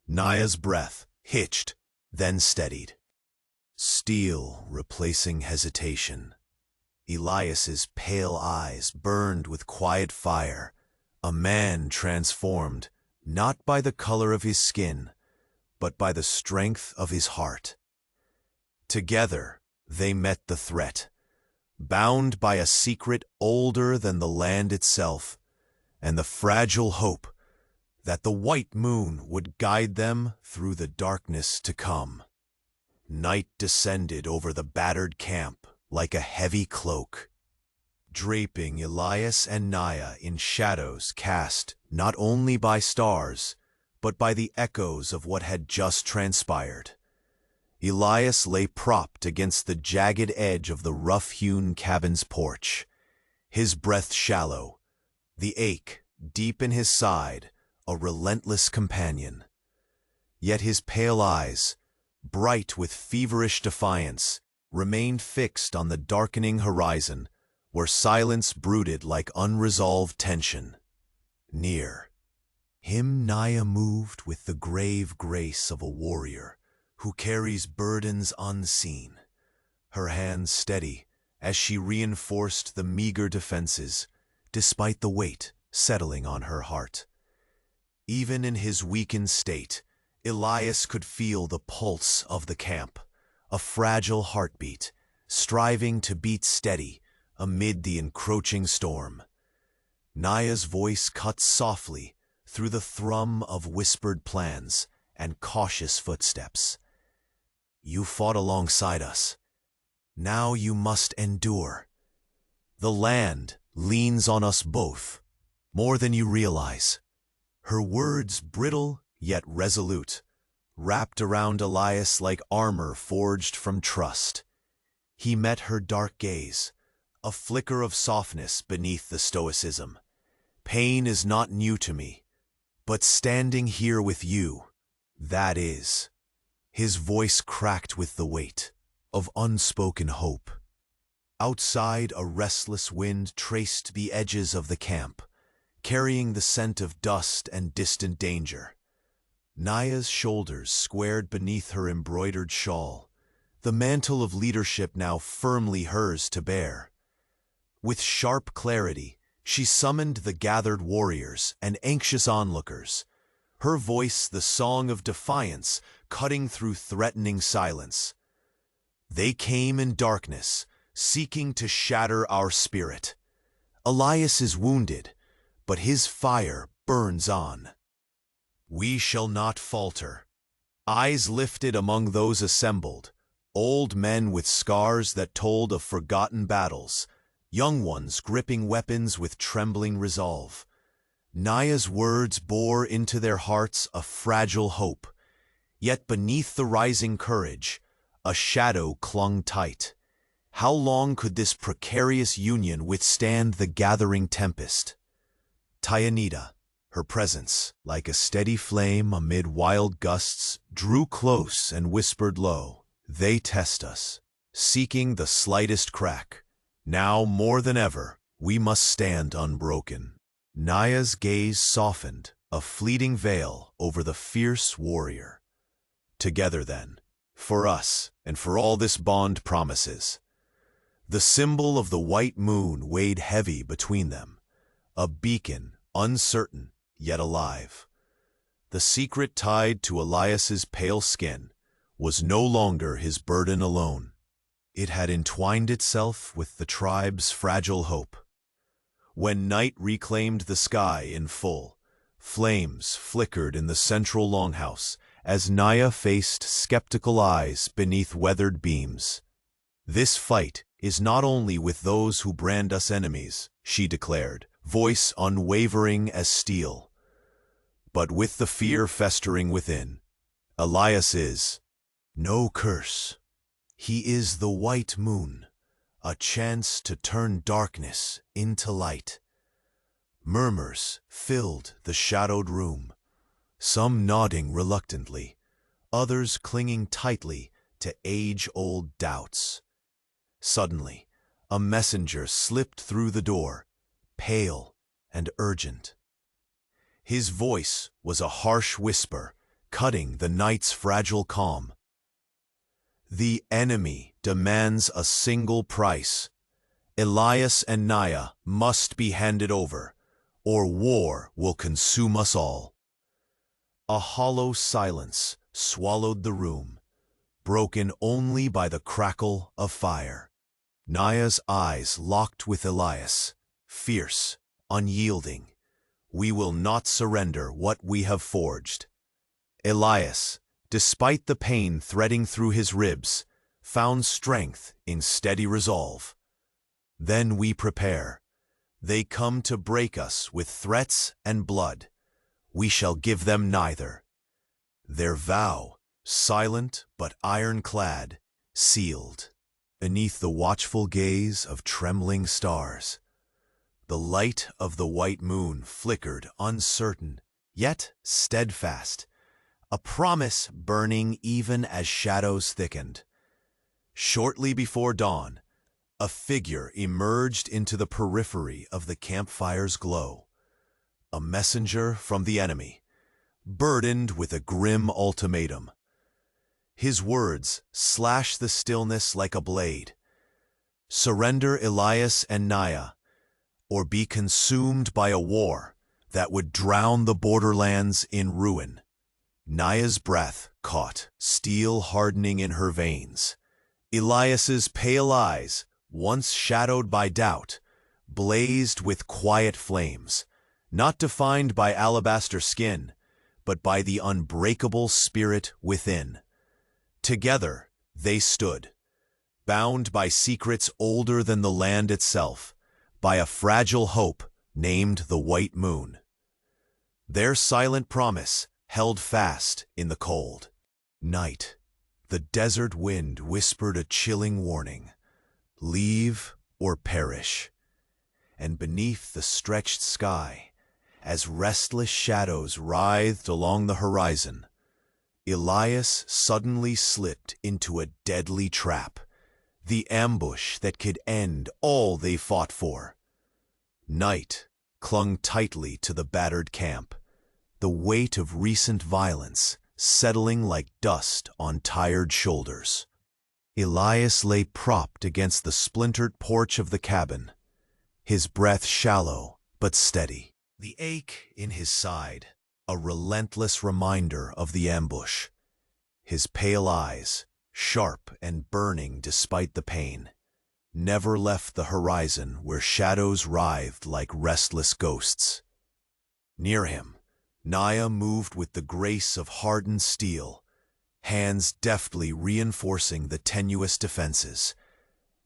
Naya's breath hitched, then steadied. Steel replacing hesitation. Elias's pale eyes burned with quiet fire, a man transformed not by the color of his skin, but by the strength of his heart. Together they met the threat, bound by a secret older than the land itself, and the fragile hope that the white moon would guide them through the darkness to come. Night descended over the battered camp like a heavy cloak, draping Elias and Naya in shadows cast not only by stars, but by the echoes of what had just transpired. Elias lay propped against the jagged edge of the rough-hewn cabin's porch, his breath shallow, the ache deep in his side, a relentless companion. Yet his pale eyes, bright with feverish defiance, remained fixed on the darkening horizon, where silence brooded like unresolved tension. Near him Naya moved with the grave grace of a warrior who carries burdens unseen, her hands steady as she reinforced the meager defenses, despite the weight settling on her heart. Even in his weakened state, Elias could feel the pulse of the camp, a fragile heartbeat, striving to beat steady amid the encroaching storm. Naya's voice cut softly through the thrum of whispered plans and cautious footsteps. You fought alongside us. Now you must endure. The land leans on us both, more than you realize. Her words brittle yet resolute, wrapped around Elias like armor forged from trust. He met her dark gaze, a flicker of softness beneath the stoicism. Pain is not new to me, but standing here with you, that is. His voice cracked with the weight of unspoken hope. Outside, a restless wind traced the edges of the camp, carrying the scent of dust and distant danger. Naya's shoulders squared beneath her embroidered shawl, the mantle of leadership now firmly hers to bear. With sharp clarity, she summoned the gathered warriors and anxious onlookers, her voice the song of defiance cutting through threatening silence. They came in darkness, seeking to shatter our spirit. Elias is wounded, but his fire burns on. We shall not falter. Eyes lifted among those assembled, old men with scars that told of forgotten battles, young ones gripping weapons with trembling resolve. Naya's words bore into their hearts a fragile hope, yet beneath the rising courage, a shadow clung tight. How long could this precarious union withstand the gathering tempest? Tyanita, her presence, like a steady flame amid wild gusts, drew close and whispered low, "They test us, seeking the slightest crack. Now, more than ever, we must stand unbroken." Naya's gaze softened, a fleeting veil over the fierce warrior. Together then, for us and for all this bond promises. The symbol of the white moon weighed heavy between them, a beacon uncertain yet alive. The secret tied to Elias's pale skin was no longer his burden alone. It had entwined itself with the tribe's fragile hope. When night reclaimed the sky in full, flames flickered in the central longhouse as Naya faced skeptical eyes beneath weathered beams. This fight is not only with those who brand us enemies, she declared, voice unwavering as steel, but with the fear festering within. Elias is no curse. He is the white moon, a chance to turn darkness into light. Murmurs filled the shadowed room, some nodding reluctantly, others clinging tightly to age-old doubts. Suddenly, a messenger slipped through the door, pale and urgent. His voice was a harsh whisper, cutting the night's fragile calm. The enemy demands a single price. Elias and Naya must be handed over, or war will consume us all. A hollow silence swallowed the room, broken only by the crackle of fire. Naya's eyes locked with Elias, fierce, unyielding. We will not surrender what we have forged. Elias, despite the pain threading through his ribs, found strength in steady resolve. Then we prepare. They come to break us with threats and blood. We shall give them neither. Their vow, silent but ironclad, sealed. Beneath the watchful gaze of trembling stars, the light of the white moon flickered uncertain, yet steadfast, a promise burning even as shadows thickened. Shortly before dawn, a figure emerged into the periphery of the campfire's glow, a messenger from the enemy, burdened with a grim ultimatum. His words slashed the stillness like a blade. Surrender Elias and Naya. or be consumed by a war that would drown the borderlands in ruin. Naya's breath caught, steel hardening in her veins. Elias's pale eyes, once shadowed by doubt, blazed with quiet flames, not defined by alabaster skin, but by the unbreakable spirit within. Together they stood, bound by secrets older than the land itself, by a fragile hope named the White Moon. Their silent promise held fast in the cold night. The desert wind whispered a chilling warning: leave or perish. And beneath the stretched sky, as restless shadows writhed along the horizon, Elias suddenly slipped into a deadly trap, the ambush that could end all they fought for. Night clung tightly to the battered camp, the weight of recent violence settling like dust on tired shoulders. Elias lay propped against the splintered porch of the cabin, his breath shallow but steady, the ache in his side a relentless reminder of the ambush. His pale eyes, sharp and burning despite the pain, never left the horizon where shadows writhed like restless ghosts. Near him, Naya moved with the grace of hardened steel, hands deftly reinforcing the tenuous defenses,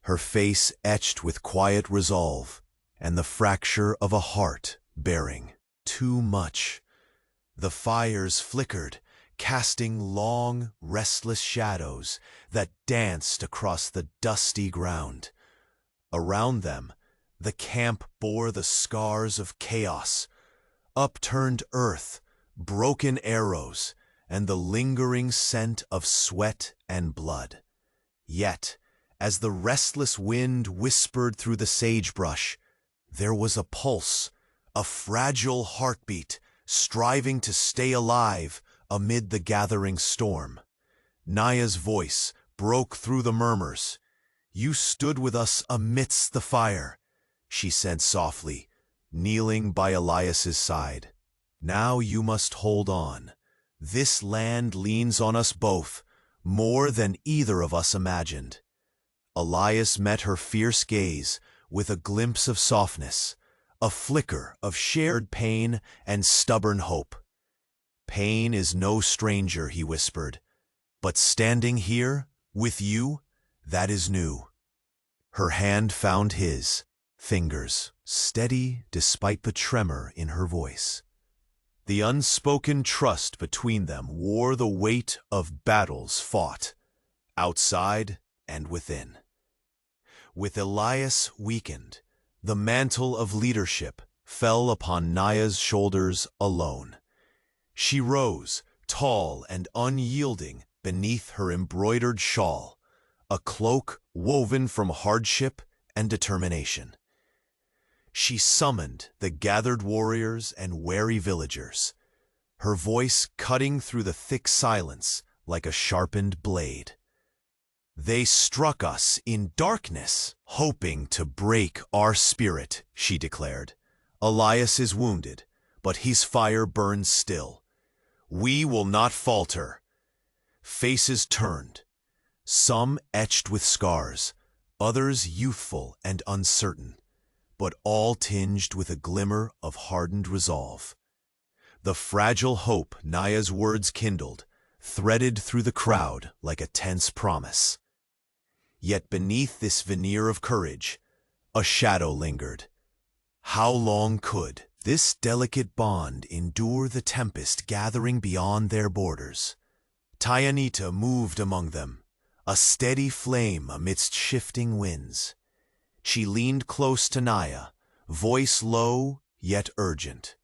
her face etched with quiet resolve and the fracture of a heart bearing too much. The fires flickered, casting long, restless shadows that danced across the dusty ground. Around them, the camp bore the scars of chaos: upturned earth, broken arrows, and the lingering scent of sweat and blood. Yet, as the restless wind whispered through the sagebrush, there was a pulse, a fragile heartbeat, striving to stay alive amid the gathering storm. Naya's voice broke through the murmurs. "You stood with us amidst the fire," she said softly, kneeling by Elias's side. "Now you must hold on. This land leans on us both, more than either of us imagined." Elias met her fierce gaze with a glimpse of softness, a flicker of shared pain and stubborn hope. "Pain is no stranger," he whispered, "but standing here, with you, that is new." Her hand found his, fingers steady despite the tremor in her voice. The unspoken trust between them wore the weight of battles fought, outside and within. With Elias weakened, the mantle of leadership fell upon Naya's shoulders alone. She rose, tall and unyielding, beneath her embroidered shawl, a cloak woven from hardship and determination. She summoned the gathered warriors and wary villagers, her voice cutting through the thick silence like a sharpened blade. "They struck us in darkness, hoping to break our spirit," she declared. "Elias is wounded, but his fire burns still. We will not falter." Faces turned, some etched with scars, others youthful and uncertain, but all tinged with a glimmer of hardened resolve. The fragile hope Naya's words kindled threaded through the crowd like a tense promise. Yet beneath this veneer of courage, a shadow lingered. How long could this delicate bond endure the tempest gathering beyond their borders? Tayanita moved among them, a steady flame amidst shifting winds. She leaned close to Naya, voice low yet urgent.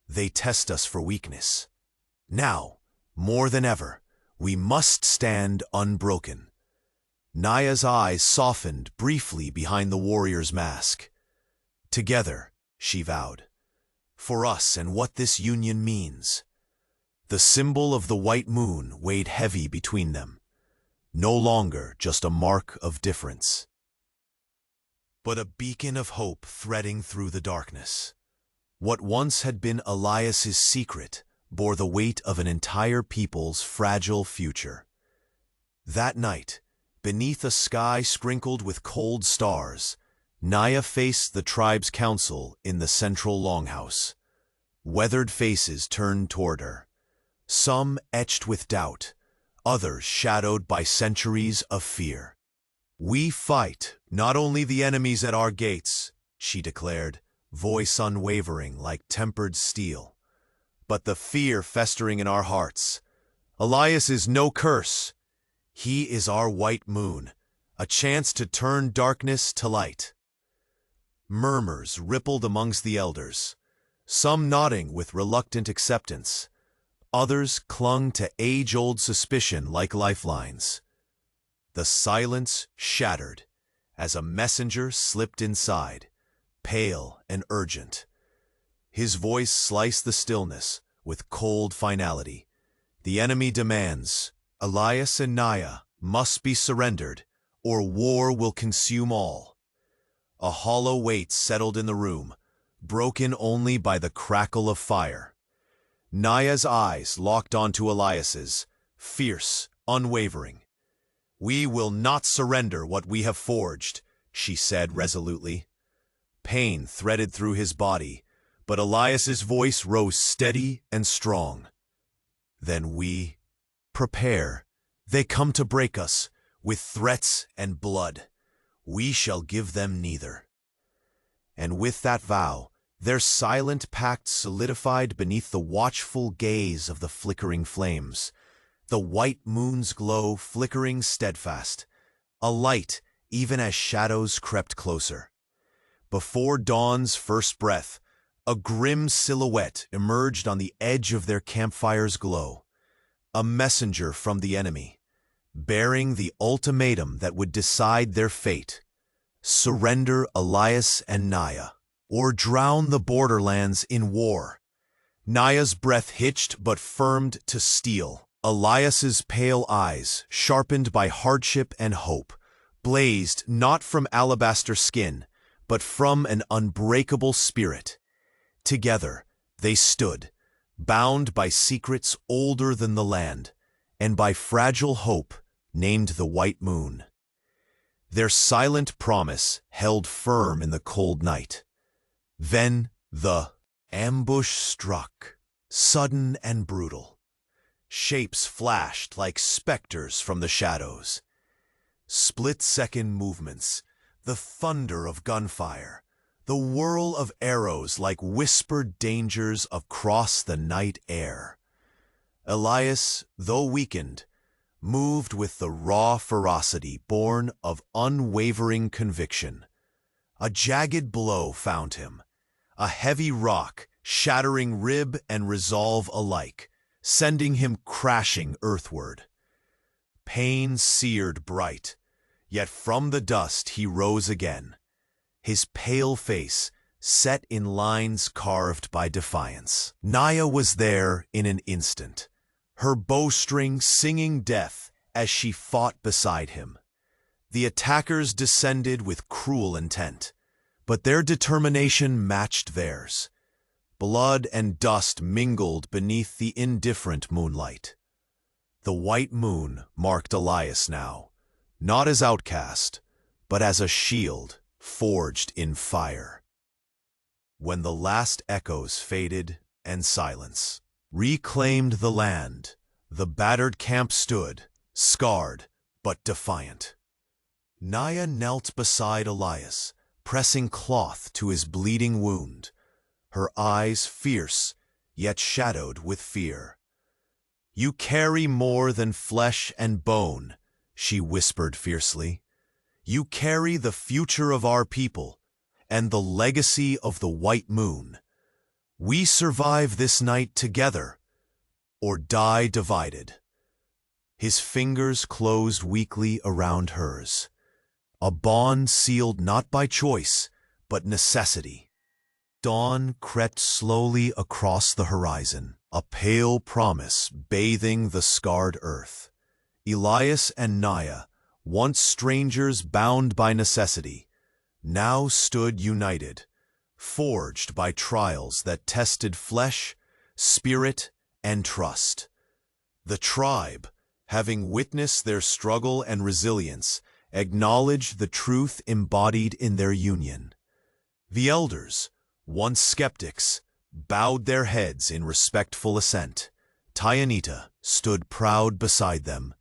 "They test us for weakness. Now, more than ever, we must stand unbroken." Naya's eyes softened briefly behind the warrior's mask. "Together," she vowed, "for us and what this union means." The symbol of the white moon weighed heavy between them, no longer just a mark of difference. but a beacon of hope threading through the darkness. What once had been Elias's secret bore the weight of an entire people's fragile future. That night, beneath a sky sprinkled with cold stars, Naya faced the tribe's council in the central longhouse. Weathered faces turned toward her, some etched with doubt, others shadowed by centuries of fear. "We fight not only the enemies at our gates," she declared, voice unwavering like tempered steel, "but the fear festering in our hearts. Elias is no curse. He is our white moon, a chance to turn darkness to light." Murmurs rippled amongst the elders, some nodding with reluctant acceptance. Others clung to age-old suspicion like lifelines. The silence shattered as a messenger slipped inside, pale and urgent. His voice sliced the stillness with cold finality. "The enemy demands. Elias and Naya must be surrendered, or war will consume all." A hollow weight settled in the room, broken only by the crackle of fire. Naya's eyes locked onto Elias's, fierce, unwavering. "We will not surrender what we have forged," she said resolutely. Pain threaded through his body, but Elias's voice rose steady and strong. "Then we prepare. They come to break us, with threats and blood. We shall give them neither." And with that vow, their silent pact solidified beneath the watchful gaze of the flickering flames, the white moon's glow flickering steadfast, a light even as shadows crept closer. Before dawn's first breath, a grim silhouette emerged on the edge of their campfire's glow, a messenger from the enemy, bearing the ultimatum that would decide their fate: surrender Elias and Naya, or drown the borderlands in war. Naya's breath hitched but firmed to steel. Elias's pale eyes, sharpened by hardship and hope, blazed not from alabaster skin, but from an unbreakable spirit. Together, they stood, bound by secrets older than the land, and by fragile hope named the White Moon. Their silent promise held firm in the cold night. Then the ambush struck, sudden and brutal. Shapes flashed like specters from the shadows. Split-second movements, the thunder of gunfire, the whirl of arrows like whispered dangers across the night air. Elias, though weakened, moved with the raw ferocity born of unwavering conviction. A jagged blow found him, a heavy rock shattering rib and resolve alike, sending him crashing earthward. Pain seared bright, yet from the dust he rose again, his pale face set in lines carved by defiance. Naya was there in an instant, her bowstring singing death as she fought beside him. The attackers descended with cruel intent, but their determination matched theirs. Blood and dust mingled beneath the indifferent moonlight. The white moon marked Elias now, not as outcast, but as a shield forged in fire. When the last echoes faded and silence reclaimed the land, the battered camp stood, scarred but defiant. Naya knelt beside Elias, pressing cloth to his bleeding wound, her eyes fierce yet shadowed with fear. "You carry more than flesh and bone," she whispered fiercely. "You carry the future of our people and the legacy of the White Moon. We survive this night together, or die divided." His fingers closed weakly around hers, a bond sealed not by choice, but necessity. Dawn crept slowly across the horizon, a pale promise bathing the scarred earth. Elias and Naya, once strangers bound by necessity, now stood united, forged by trials that tested flesh, spirit, and trust. The tribe, having witnessed their struggle and resilience, acknowledged the truth embodied in their union. The elders, once skeptics, bowed their heads in respectful assent. Tyanita stood proud beside them,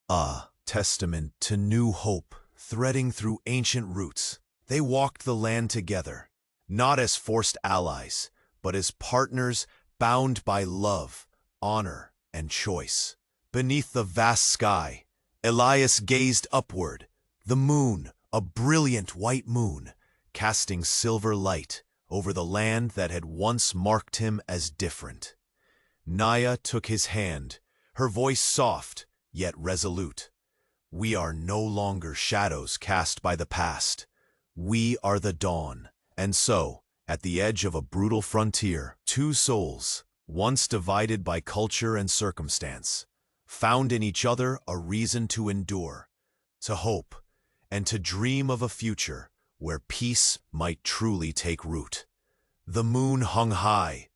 a testament to new hope threading through ancient roots. They walked the land together, not as forced allies, but as partners bound by love, honor, and choice. Beneath the vast sky, Elias gazed upward, the moon, a brilliant white moon, casting silver light over the land that had once marked him as different. Naya took his hand, her voice soft, yet resolute. We are no longer shadows cast by the past. We are the dawn. And so, at the edge of a brutal frontier, two souls, once divided by culture and circumstance, found in each other a reason to endure, to hope, and to dream of a future where peace might truly take root. The moon hung high,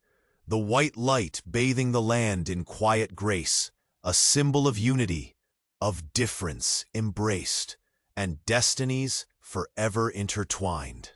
the white light bathing the land in quiet grace, a symbol of unity, of difference embraced, and destinies forever intertwined.